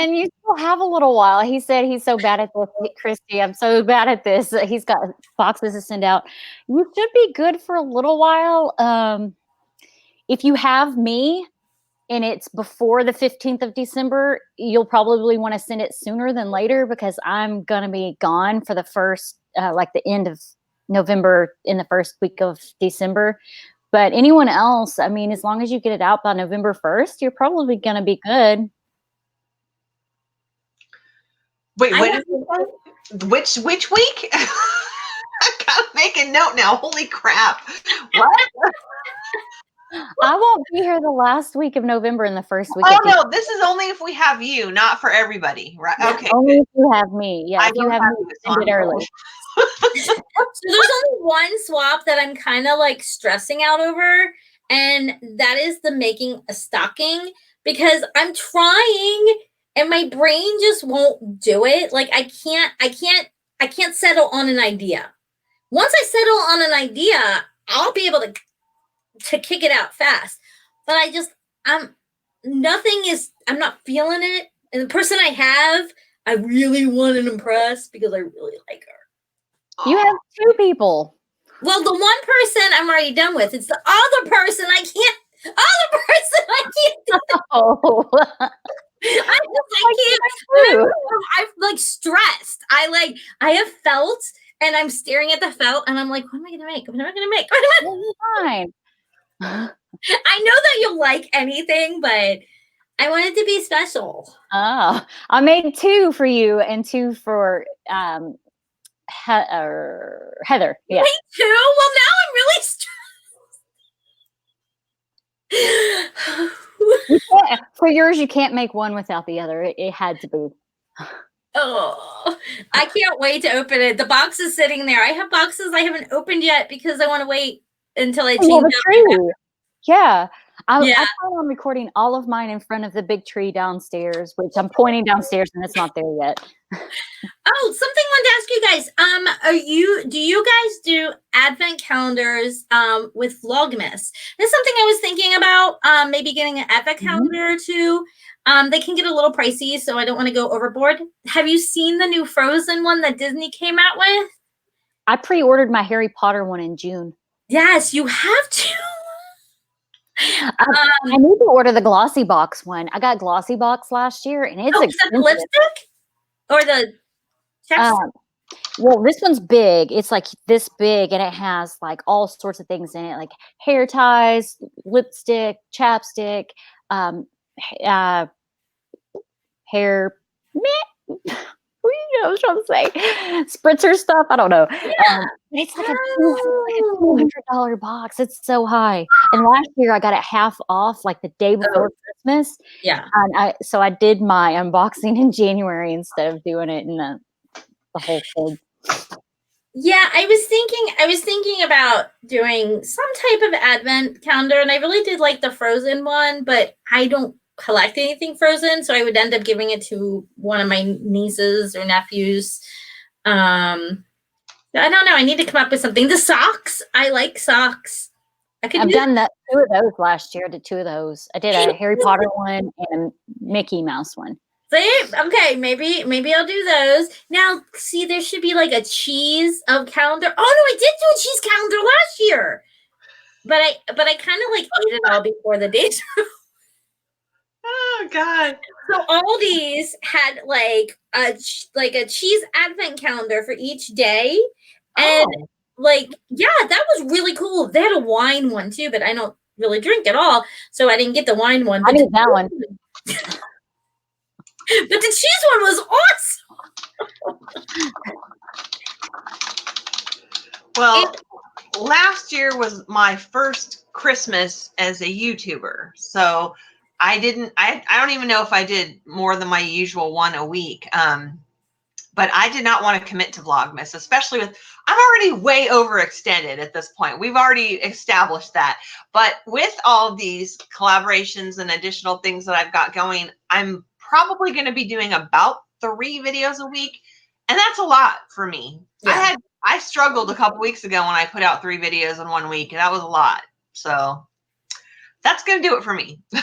and you still have a little while. He said he's so bad at this, Christy. I'm so bad at this. He's got boxes to send out. You should be good for a little while. If you have me and it's before the 15th of December, you'll probably want to send it sooner than later because I'm going to be gone for the first, like the end of November in the first week of December. But anyone else, I mean, as long as you get it out by November 1st, you're probably going to be good. Wait, which week? I gotta make a note now. Holy crap! What? I won't be here the last week of November and the first week. Oh of December. no, this is only if we have you, not for everybody, right? Yeah, Okay. only if you have me. Yeah, if you have me, so send it early. So there's only one swap that I'm kind of like stressing out over, and that is the making a stocking, because I'm trying and my brain just won't do it. Like I can't settle on an idea. Once I settle on an idea, I'll be able to kick it out fast. But I'm not feeling it. And the person I have, I really want to impress because I really like her. You have two people. Well, the one person I'm already done with. It's the other person I can't. Oh, I can't. I'm like stressed. I have felt, and I'm staring at the felt, and I'm like, what am I gonna make? What am I gonna make? fine. I know that you'll like anything, but I want it to be special. Oh, I made two for you and two for Heather. Yeah. Me too. Well, now I'm really stressed. For yours, you can't make one without the other. It had to be. Oh, I can't wait to open it. The box is sitting there. I have boxes I haven't opened yet because I want to wait until I change Yeah. I Yeah. plan on recording all of mine in front of the big tree downstairs, which I'm pointing downstairs and it's not there yet. Oh, something I wanted to ask you guys. Do you guys do advent calendars with Vlogmas? That's something I was thinking about. Maybe getting an advent calendar or two. They can get a little pricey, so I don't want to go overboard. Have you seen the new Frozen one that Disney came out with? I pre-ordered my Harry Potter one in June. Yes, you have to. I need to order the glossy box one. I got glossy box last year, and it's is that the lipstick or the chapstick? Well, this one's big. It's like this big, and it has like all sorts of things in it, like hair ties, lipstick, chapstick, hair. What I was trying to say, spritzer stuff. I don't know. It's like a $200 box. It's so high. And last year I got it half off, like the day before Christmas. Yeah. And so I did my unboxing in January instead of doing it in the whole thing. Yeah, I was thinking about doing some type of advent calendar, and I really did like the Frozen one, but I don't collect anything Frozen, so I would end up giving it to one of my nieces or nephews. I don't know. I need to come up with something. The socks. I like socks. I've done that 2 of those last year. I did 2 of those. I did a Harry Potter one and Mickey Mouse one. Okay, maybe I'll do those. Now, see, there should be like a cheese of calendar. Oh no, I did do a cheese calendar last year, but I kind of like ate it all before the days. Oh God! So all these had like a cheese advent calendar for each day, and like that was really cool. They had a wine one too, but I don't really drink at all, so I didn't get the wine one. I did that one. But the cheese one was awesome. Well, last year was my first Christmas as a YouTuber. So I don't even know if I did more than my usual one a week. But I did not want to commit to Vlogmas, especially with, I'm already way overextended at this point. We've already established that. But with all of these collaborations and additional things that I've got going, I'm probably going to be doing about 3 videos a week. And that's a lot for me. Yeah. I struggled a couple weeks ago when I put out 3 videos in 1 week, and that was a lot. So that's going to do it for me. 3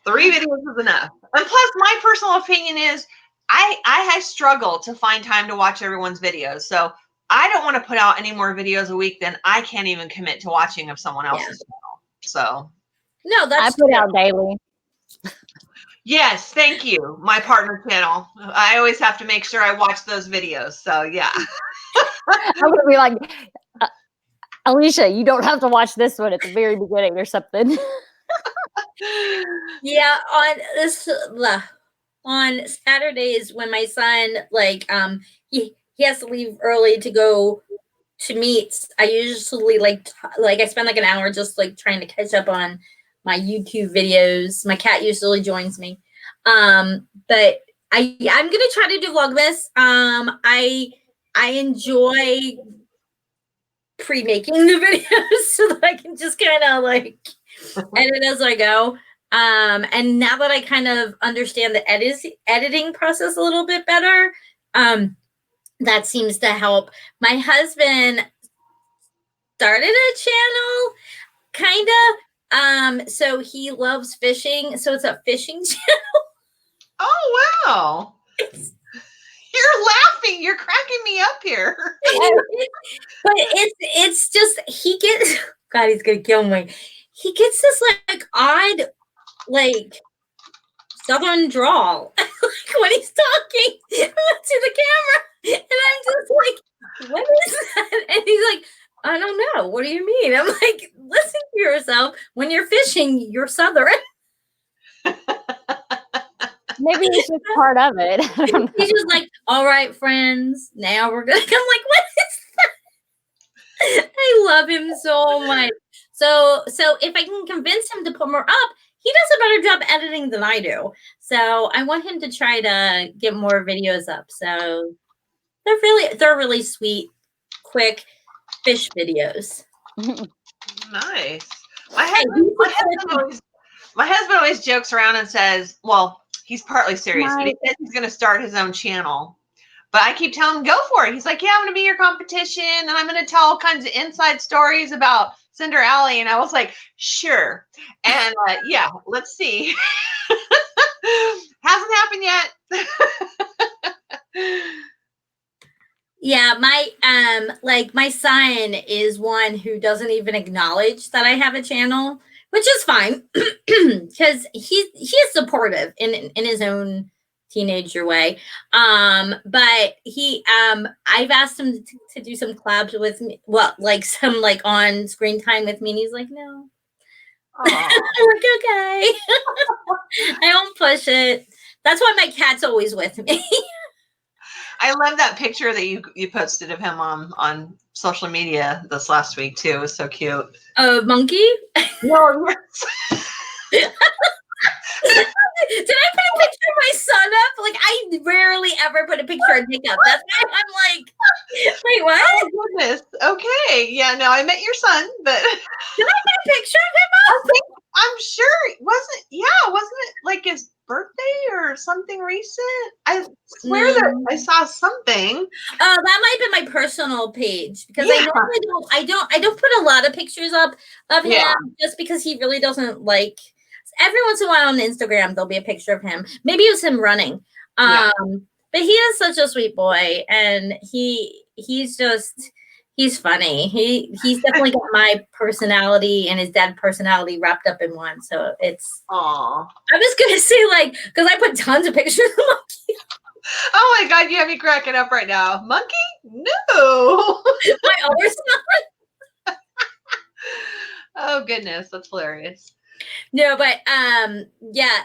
videos is enough. And plus, my personal opinion is I struggle to find time to watch everyone's videos. So I don't want to put out any more videos a week than I can't even commit to watching of someone else's channel. So no, that's I put out daily. Yes, thank you. My partner channel. I always have to make sure I watch those videos. So yeah. I would be like, Alicia, you don't have to watch this one at the very beginning or something. Yeah, on Saturdays when my son he has to leave early to go to meets, I usually like I spend like an hour just like trying to catch up on my YouTube videos. My cat usually joins me. But I'm gonna try to do Vlogmas. I enjoy pre-making the videos so that I can just kind of like edit as I go. And now that I kind of understand the editing process a little bit better, that seems to help. My husband started a channel, kind of. So he loves fishing. So it's a fishing channel. Oh, wow. You're laughing. You're cracking me up here. But it's just, he gets, God, he's going to kill me. He gets this like odd, like Southern drawl like when he's talking to the camera. And I'm just like, what is that? And he's like, I don't know. What do you mean? I'm like, listen to yourself. When you're fishing, you're Southern. Maybe it's just part of it. He's just like, all right, friends, now we're gonna. I'm like, what is that? I love him so much. So if I can convince him to put more up, he does a better job editing than I do. So I want him to try to get more videos up. So they're really sweet, quick fish videos. Nice. My husband always jokes around and says, well, he's partly serious, but he says he's going to start his own channel. But I keep telling him, go for it. He's like, yeah, I'm going to be your competition, and I'm going to tell all kinds of inside stories about Cinder Alley. And I was like, sure. And yeah, let's see. Hasn't happened yet. Yeah, my son is one who doesn't even acknowledge that I have a channel, which is fine because he is supportive in his own teenager way. But I've asked him to do some collabs with me, some on screen time with me, and he's like, no. I'm like, okay. I don't push it. That's why my cat's always with me. I love that picture that you posted of him on social media this last week too. It was so cute. Monkey? No. Did I put a picture of my son up? Like, I rarely ever put a picture of Nick up. That's why I'm like, wait, what? Oh goodness. Okay. Yeah, no, I met your son, but did I put a picture of him up? I'm sure it wasn't it like his birthday or something recent? I swear that I saw something. Oh, that might have been my personal page because I don't put a lot of pictures up of him just because he really doesn't like. Every once in a while on Instagram there'll be a picture of him. Maybe it was him running. But he is such a sweet boy, and he's funny. He's definitely got my personality and his dad's personality wrapped up in one. So it's. Aww. I was gonna say because I put tons of pictures of Monkey. Oh my God, you have me cracking up right now. Monkey? No. My other son. Oh goodness, that's hilarious. No, but yeah,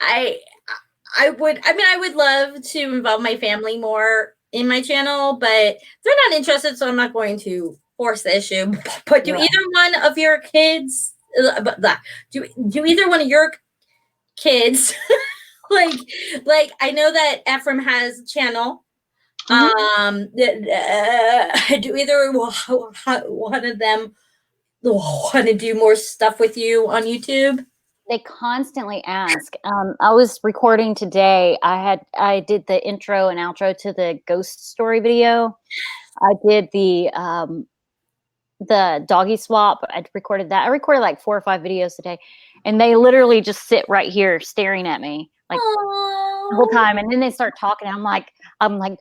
I would love to involve my family more in my channel, but they're not interested, so I'm not going to force the issue. But do either one of your kids do either one of your kids like I know that Ephraim has a channel. Do either one of them want to do more stuff with you on YouTube? They constantly ask. I was recording today. I did the intro and outro to the ghost story video. I did the doggy swap. I recorded that. I recorded like 4 or 5 videos today, and they literally just sit right here staring at me like the whole time. And then they start talking. I'm like,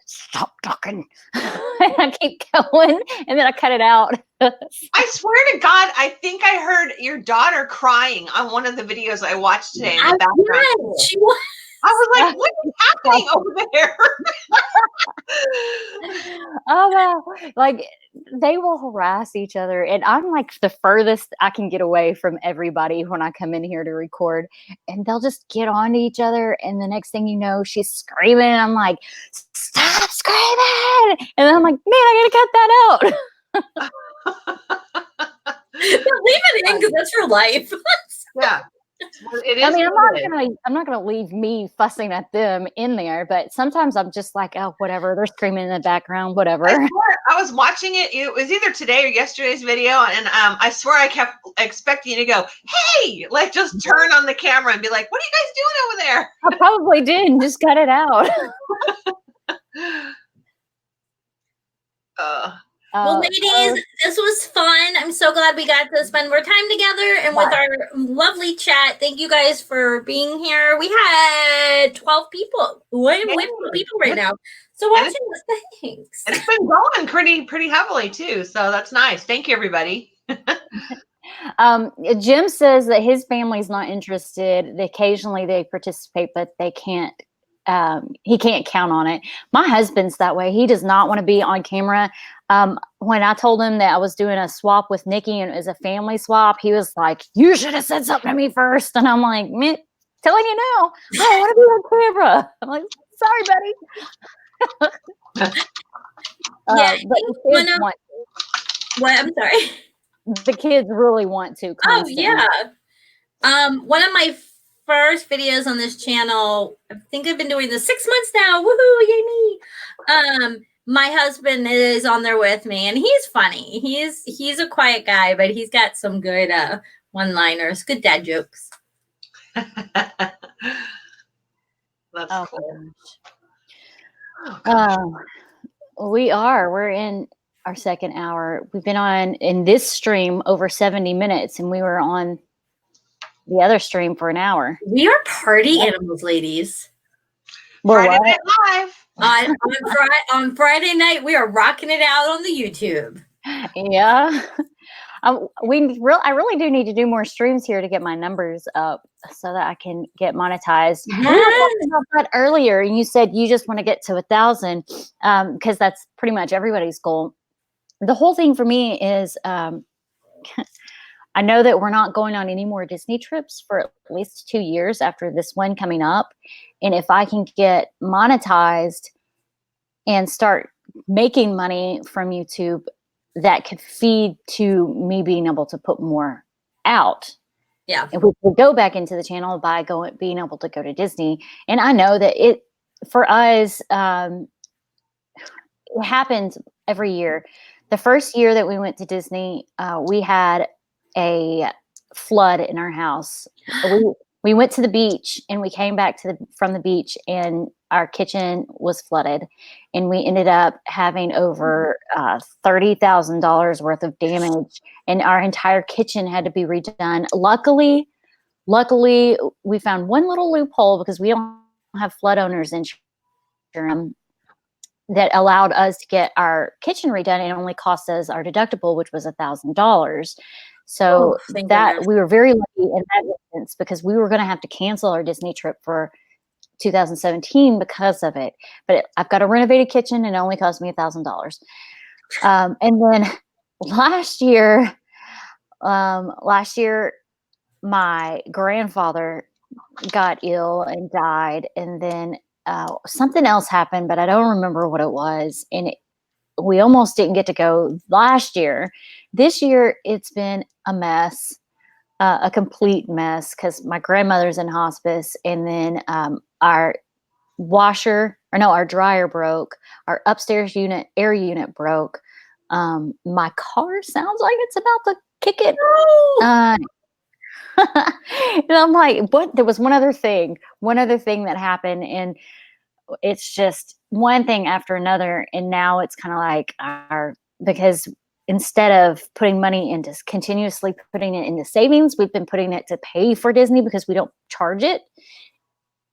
stop talking. And I keep going, and then I cut it out. I swear to God, I think I heard your daughter crying on one of the videos I watched today in the background. She was. I was like, what is happening over there? Oh, well, like they will harass each other. And I'm like the furthest I can get away from everybody when I come in here to record. And they'll just get on to each other. And the next thing you know, she's screaming. And I'm like, stop screaming. And then I'm like, man, I got to cut that out. Leave it in because that's your life. Yeah. It is. I mean, I'm not gonna leave me fussing at them in there, but sometimes I'm just like, oh, whatever. They're screaming in the background, whatever. I was watching it. It was either today or yesterday's video, and I swear I kept expecting you to go, "Hey!" Like just turn on the camera and be like, "What are you guys doing over there?" I probably did, and just cut it out. Well, ladies, this was fun. I'm so glad we got to spend more time together and with our lovely chat. Thank you guys for being here. We had 12 people. Way more people right now. So watching this, thanks. It's been going pretty heavily too. So that's nice. Thank you, everybody. Jim says that his family's not interested. Occasionally they participate, but they can't. He can't count on it. My husband's that way. He does not want to be on camera. When I told him that I was doing a swap with Nikki and it was a family swap, he was like, you should have said something to me first. And I'm like, man, telling you now, I don't want to be on camera. I'm like, sorry, buddy. Yeah, but the kids want to. What? I'm sorry. The kids really want to. Constantly. Oh, yeah. One of my first videos on this channel, I think I've been doing this 6 months now. Woohoo, yay me. my husband is on there with me, and he's funny. He's a quiet guy, but he's got some good one-liners, good dad jokes. That's Oh, cool. gosh. We're in our second hour. We've been on in this stream over 70 minutes, and we were on the other stream for an hour. We are party animals, ladies. Friday Night Live. On Friday night, we are rocking it out on the YouTube. Yeah. I really do need to do more streams here to get my numbers up so that I can get monetized. We were talking about that earlier, and you said you just want to get to 1,000 because that's pretty much everybody's goal. The whole thing for me is I know that we're not going on any more Disney trips for at least 2 years after this one coming up. And if I can get monetized and start making money from YouTube, that could feed to me being able to put more out. Yeah. If we could go back into the channel by being able to go to Disney. And I know that for us, it happens every year. The first year that we went to Disney, we had a flood in our house. We went to the beach and we came back from the beach and our kitchen was flooded, and we ended up having over $30,000 worth of damage, and our entire kitchen had to be redone. Luckily, we found one little loophole because we don't have flood owners insurance that allowed us to get our kitchen redone. It only cost us our deductible, which was $1,000. So that we were very lucky in that instance because we were going to have to cancel our Disney trip for 2017 because of it. But I've got a renovated kitchen and it only cost me $1,000. And then last year, my grandfather got ill and died. And then something else happened, but I don't remember what it was. And we almost didn't get to go last year. This year, it's been a mess, a complete mess, because my grandmother's in hospice, and then our dryer broke, our upstairs air unit broke. My car sounds like it's about to kick it. And I'm like, what? There was one other thing that happened, and it's just one thing after another. And now it's kind of like because instead of continuously putting it into savings, we've been putting it to pay for Disney because we don't charge it.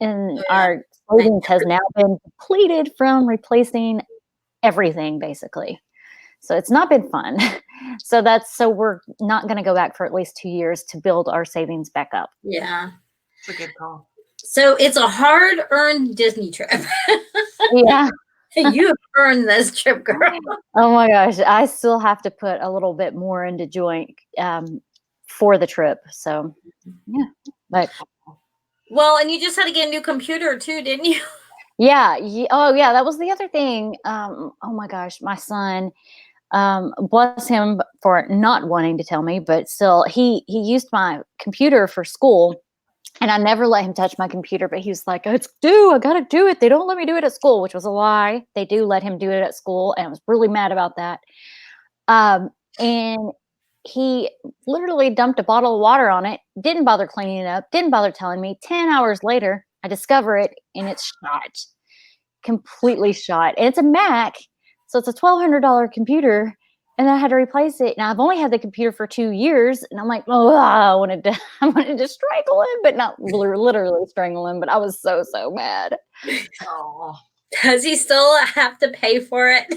And our savings has now been depleted from replacing everything, basically. So it's not been fun. So we're not going to go back for at least 2 years to build our savings back up. Yeah. It's a good call. So it's a hard-earned Disney trip. Yeah. You've earned this trip, girl. Oh my gosh. I still have to put a little bit more into joint for the trip. So yeah. But well, and you just had to get a new computer too, didn't you? Yeah. Oh yeah. That was the other thing. Oh my gosh. My son, bless him for not wanting to tell me, but still he used my computer for school. And I never let him touch my computer, but he was like, I got to do it. They don't let me do it at school, which was a lie. They do let him do it at school. And I was really mad about that. And he literally dumped a bottle of water on it, didn't bother cleaning it up, didn't bother telling me. 10 hours later, I discover it and it's shot, completely shot. And it's a Mac. So it's a $1,200 computer. And I had to replace it. Now I've only had the computer for 2 years, and I'm like, oh, I wanted to strangle him, but not literally strangle him. But I was so mad. Oh, does he still have to pay for it?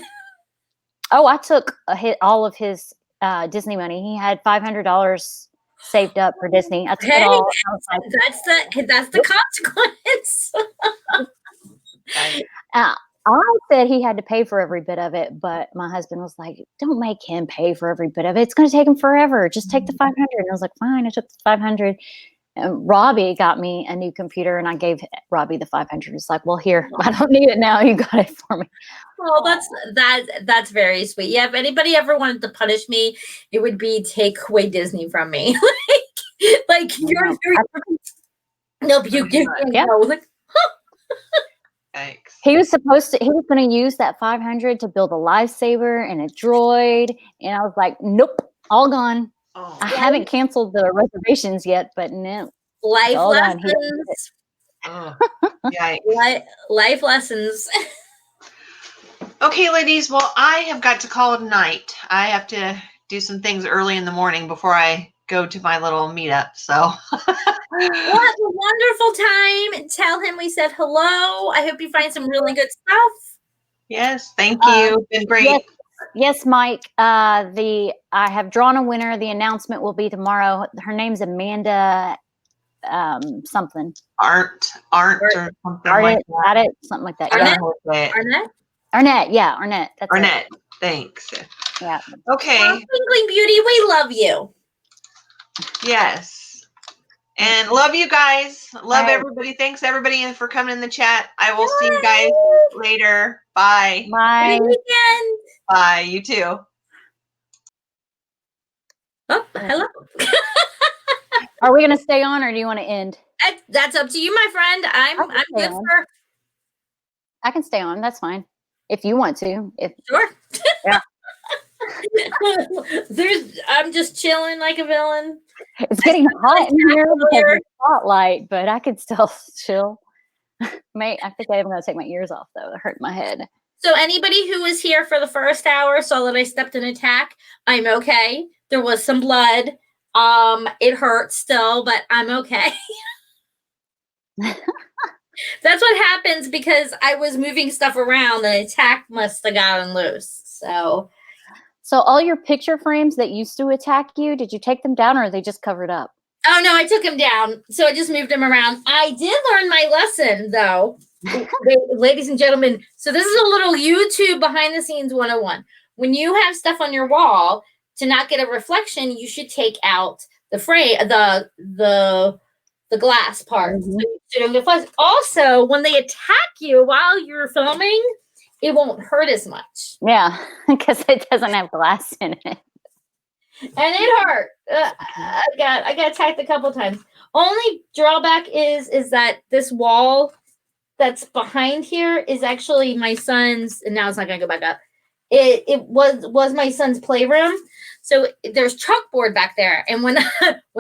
Oh, I took all of his Disney money. He had $500 saved up for Disney. I took it all. That's the consequence. I said he had to pay for every bit of it, but my husband was like, don't make him pay for every bit of it. It's going to take him forever. Just take the $500. And I was like, fine. I took the $500. And Robbie got me a new computer, and I gave Robbie the $500. It's like, well, here, I don't need it now. You got it for me. Well, that's very sweet. Yeah, if anybody ever wanted to punish me, it would be take away Disney from me. like you're very nope, you give me like, huh? Yikes. He was going to use that 500 to build a lifesaver and a droid. And I was like, nope, all gone. Oh, I haven't canceled the reservations yet, but no. Life all gone. lessons. oh. Yikes. Life lessons. Okay, ladies. Well, I have got to call it a night. I have to do some things early in the morning before I go to my little meetup. So What a wonderful time. Tell him we said hello. I hope you find some really good stuff. yes, thank you. Been great. Yes, Mike. I have drawn a winner. The announcement will be tomorrow. Her name's Amanda something. Art or something like that. Something like that. Arnett? Yeah. Arnett. Yeah, Arnett. That's Arnett. Thanks. Yeah. Okay. Oh, Twinkling Beauty, we love you. Yes. And love you guys. Love right. everybody. Thanks everybody for coming in the chat. I will see you guys later. Bye. Bye. Good weekend. Bye. You too. Oh, hello. Are we going to stay on or do you want to end? That's up to you, my friend. I'm good for. I can stay on. That's fine. If you want to. Sure. Yeah. I'm just chilling like a villain. It's getting hot in here because of the spotlight, but I could still chill. I think I'm going to take my ears off though. It hurt my head. So anybody who was here for the first hour saw that I stepped in attack. I'm okay. There was some blood. It hurts still, but I'm okay. That's what happens because I was moving stuff around. The attack must have gotten loose. So all your picture frames that used to attack you, did you take them down or are they just covered up? Oh no, I took him down. So I just moved him around. I did learn my lesson though, ladies and gentlemen. So this is a little YouTube behind the scenes 101. When you have stuff on your wall, to not get a reflection, you should take out the frame, the glass part. Mm-hmm. Also, when they attack you while you're filming, it won't hurt as much. Yeah, because it doesn't have glass in it. And it hurt. I got attacked a couple times. Only drawback is that this wall that's behind here is actually my son's, and now it's not gonna go back up. It was my son's playroom. So there's chalkboard back there. And when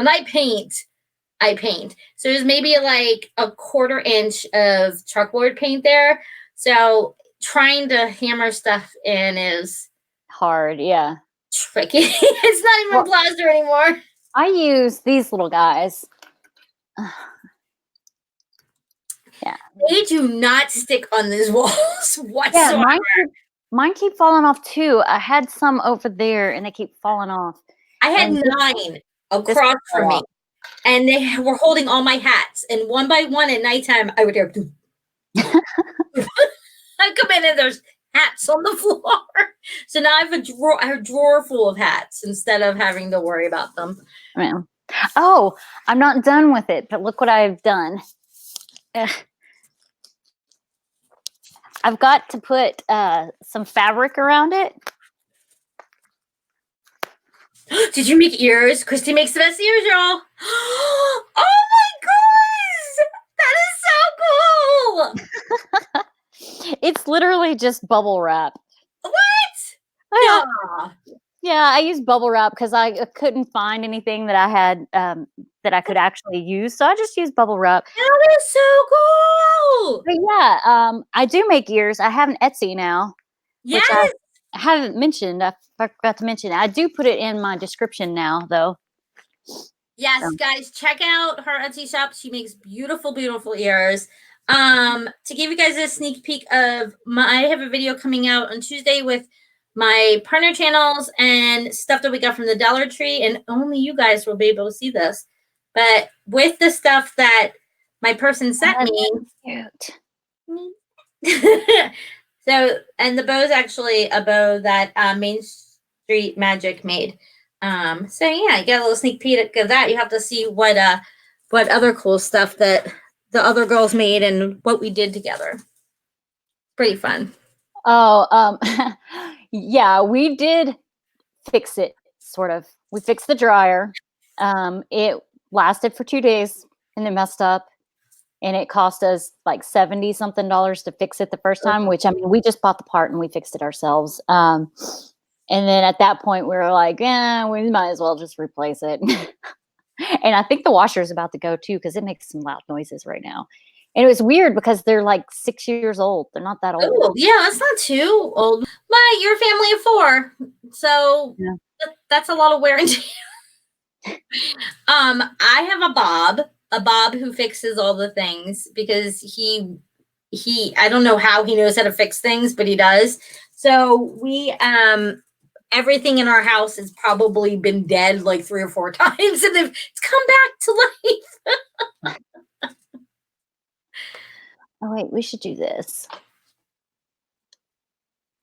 I paint. So there's maybe like a 1/4 inch of chalkboard paint there. So trying to hammer stuff in is hard, yeah. Tricky. It's not even plaster anymore. I use these little guys. Yeah. They do not stick on these walls whatsoever. Yeah, mine keep falling off too. I had some over there and they keep falling off. I had 9 across from me. And they were holding all my hats. And one by one at nighttime, I would hear I come in and there's hats on the floor. So now I have a drawer full of hats instead of having to worry about them. Yeah. Oh, I'm not done with it, but look what I've done. I've got to put some fabric around it. Did you make ears? Christy makes the best ears, y'all. Oh my gosh! That is so cool! It's literally just bubble wrap. What? Yeah, I used bubble wrap because I couldn't find anything that I had that I could actually use. So I just used bubble wrap. That is so cool! But yeah, I do make ears. I have an Etsy now. Yes! Which I haven't mentioned. I forgot to mention. I do put it in my description now, though. Yes, guys, check out her Etsy shop. She makes beautiful, beautiful ears. To give you guys a sneak peek of I have a video coming out on Tuesday with my partner channels and stuff that we got from the Dollar Tree, and only you guys will be able to see this. But with the stuff that my person sent me, cute. So, and the bow is actually a bow that Main Street Magic made. So yeah, you get a little sneak peek of that. You have to see what other cool stuff that the other girls made and what we did together. Pretty fun. Oh, yeah, we did fix it, sort of. We fixed the dryer. It lasted for 2 days and it messed up. and it cost us like $70 something to fix it the first time, which, I mean, we just bought the part and we fixed it ourselves. And then at that point we were like, yeah, we might as well just replace it. And I think the washer is about to go too, because it makes some loud noises right now. And it was weird because they're like 6 years old. They're not that old. Oh, yeah, that's not too old. You're a family of 4, so Yeah. that's a lot of wear and tear. I have a Bob who fixes all the things because he I don't know how he knows how to fix things, but he does. So we everything in our house has probably been dead like 3 or 4 times, and it's come back to life. Oh wait, we should do this.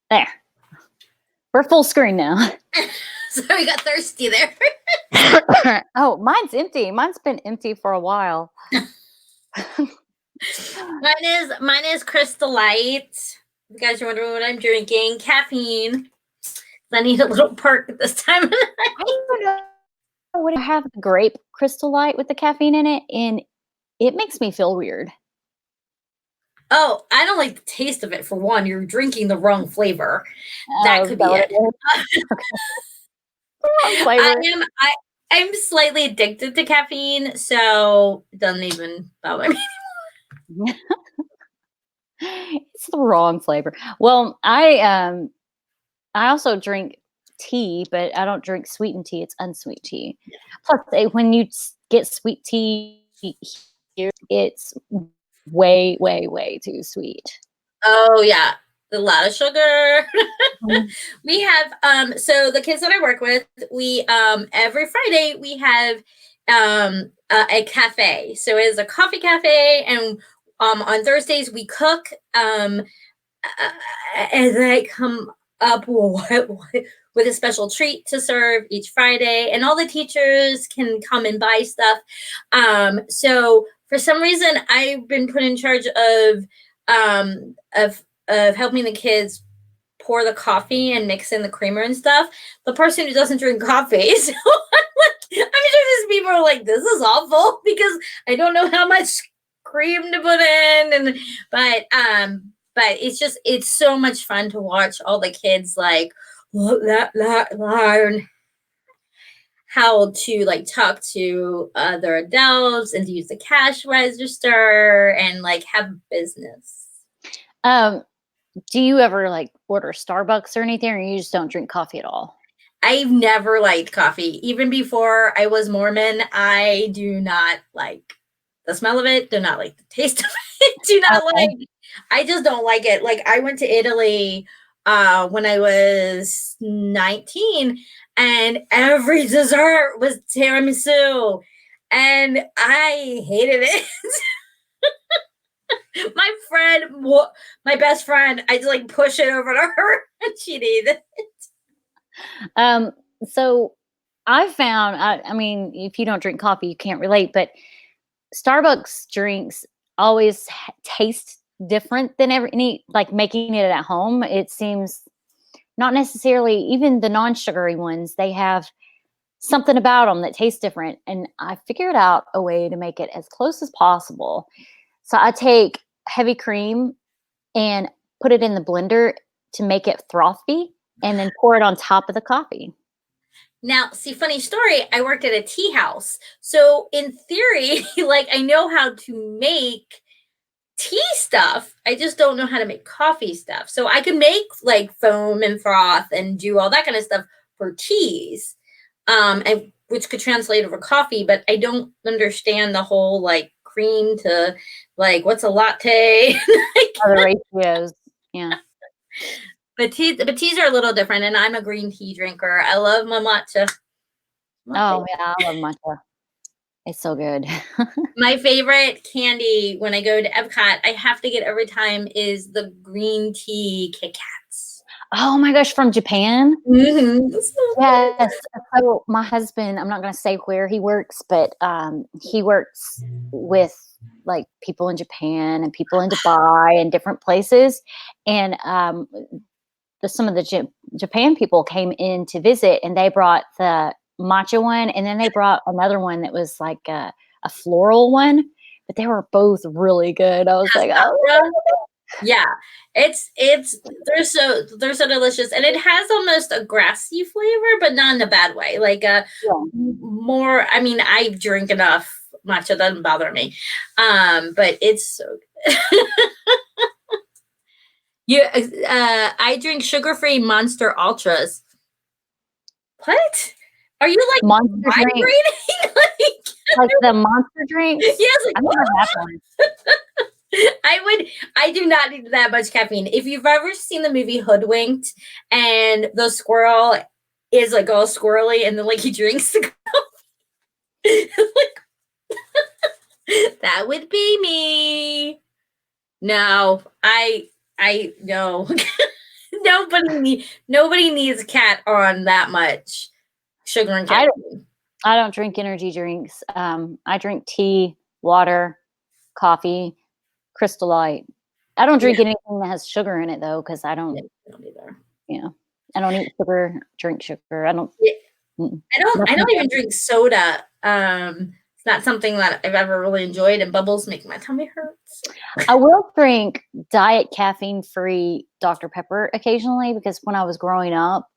There. We're full screen now. So we got thirsty there. Oh, mine's empty. Mine's been empty for a while. Mine is Crystal Light. You guys are wondering what I'm drinking. Caffeine. I need a little perk at this time of night. I don't know. Would I have the grape Crystal Light with the caffeine in it? And it makes me feel weird. Oh, I don't like the taste of it. For one, you're drinking the wrong flavor. That could be it. I'm slightly addicted to caffeine, so it doesn't even bother me anymore. It's the wrong flavor. Well, I also drink tea, but I don't drink sweetened tea. It's unsweet tea. Plus, when you get sweet tea here, it's way, way, way too sweet. Oh yeah, a lot of sugar. We have so the kids that I work with, we every Friday we have a cafe. So it is a coffee cafe, and on Thursdays we cook and they come up with a special treat to serve each Friday, and all the teachers can come and buy stuff. So for some reason, I've been put in charge of helping the kids pour the coffee and mix in the creamer and stuff. The person who doesn't drink coffee, so I'm sure these people are like, "This is awful," because I don't know how much cream to put in, but it's so much fun to watch all the kids like learn how to like talk to other adults and to use the cash register and like have business. Do you ever like order Starbucks or anything, or you just don't drink coffee at all? I've never liked coffee. Even before I was Mormon, I do not like the smell of it, do not like the taste of it, I just don't like it. Like I went to Italy when I was 19, and every dessert was tiramisu, and I hated it. My best friend, I just like push it over to her and she'd eat it. So I found, I mean, if you don't drink coffee, you can't relate, but Starbucks drinks always taste different than any, like making it at home. It seems not necessarily, even the non-sugary ones, they have something about them that tastes different. And I figured out a way to make it as close as possible. So I take heavy cream and put it in the blender to make it frothy, and then pour it on top of the coffee. Now, see, funny story, I worked at a tea house. So in theory, like I know how to make tea stuff. I just don't know how to make coffee stuff. So I can make like foam and froth and do all that kind of stuff for teas, which could translate over coffee, but I don't understand the whole like cream to like what's a latte. The ratios, yeah. But teas are a little different, and I'm a green tea drinker. I love my matcha. Oh yeah, I love matcha. It's so good. My favorite candy when I go to Epcot, I have to get every time, is the green tea Kit Kats. Oh my gosh, from Japan? Mm-hmm. Yes. So my husband, I'm not going to say where he works, but he works with like people in Japan and people in Dubai and different places. And some of the Japan people came in to visit, and they brought the matcha one, and then they brought another one that was like a floral one. but they were both really good. I was like, oh, yeah, they're so delicious, and it has almost a grassy flavor, but not in a bad way. Like more. I mean, I drink enough matcha, doesn't bother me, but it's so good. I drink sugar-free Monster Ultras. What? Are you like Monster vibrating? like the monster drinks? Yes, like, I've never had one. I do not need that much caffeine. If you've ever seen the movie Hoodwinked and the squirrel is like all squirrely and then like he drinks the coffee, like, that would be me. No, I no. Nobody needs cat on that much sugar and caffeine. I don't drink energy drinks. I drink tea, water, coffee, Crystal Light. I don't drink anything that has sugar in it though, because I don't either. Yeah, I don't eat sugar. Drink sugar. I don't. I don't even drink soda. It's not something that I've ever really enjoyed, and bubbles make my tummy hurt. I will drink diet caffeine-free Dr. Pepper occasionally because when I was growing up,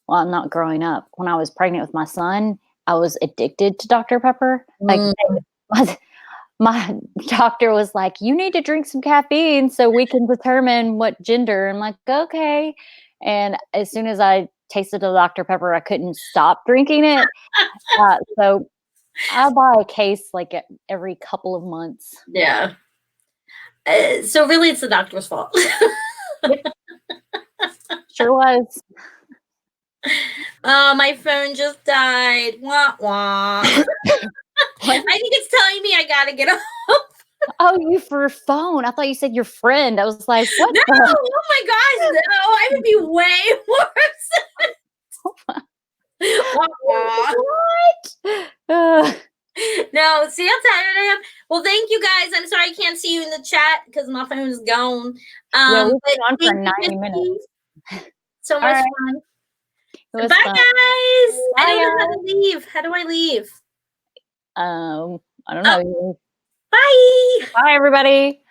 well, not growing up, when I was pregnant with my son, I was addicted to Dr. Pepper. Like my doctor was like, you need to drink some caffeine so we can determine what gender. I'm like, okay. And as soon as I tasted the Dr. Pepper, I couldn't stop drinking it. So I buy a case like every couple of months. Yeah. So really it's the doctor's fault. Sure was. Oh, my phone just died. Wah, wah. I think it's telling me I gotta get off. Oh, you for your phone. I thought you said your friend. I was like, what? No, oh my gosh, no. I would be way worse. Wah, wah. What? No, see how tired I am? Well, thank you guys. I'm sorry I can't see you in the chat because my phone is gone. Yeah, we've been on for 90 minutes. So much fun. Bye, fun. guys. Bye, I don't know how to leave. How do I leave? I don't know. Bye. Bye, everybody.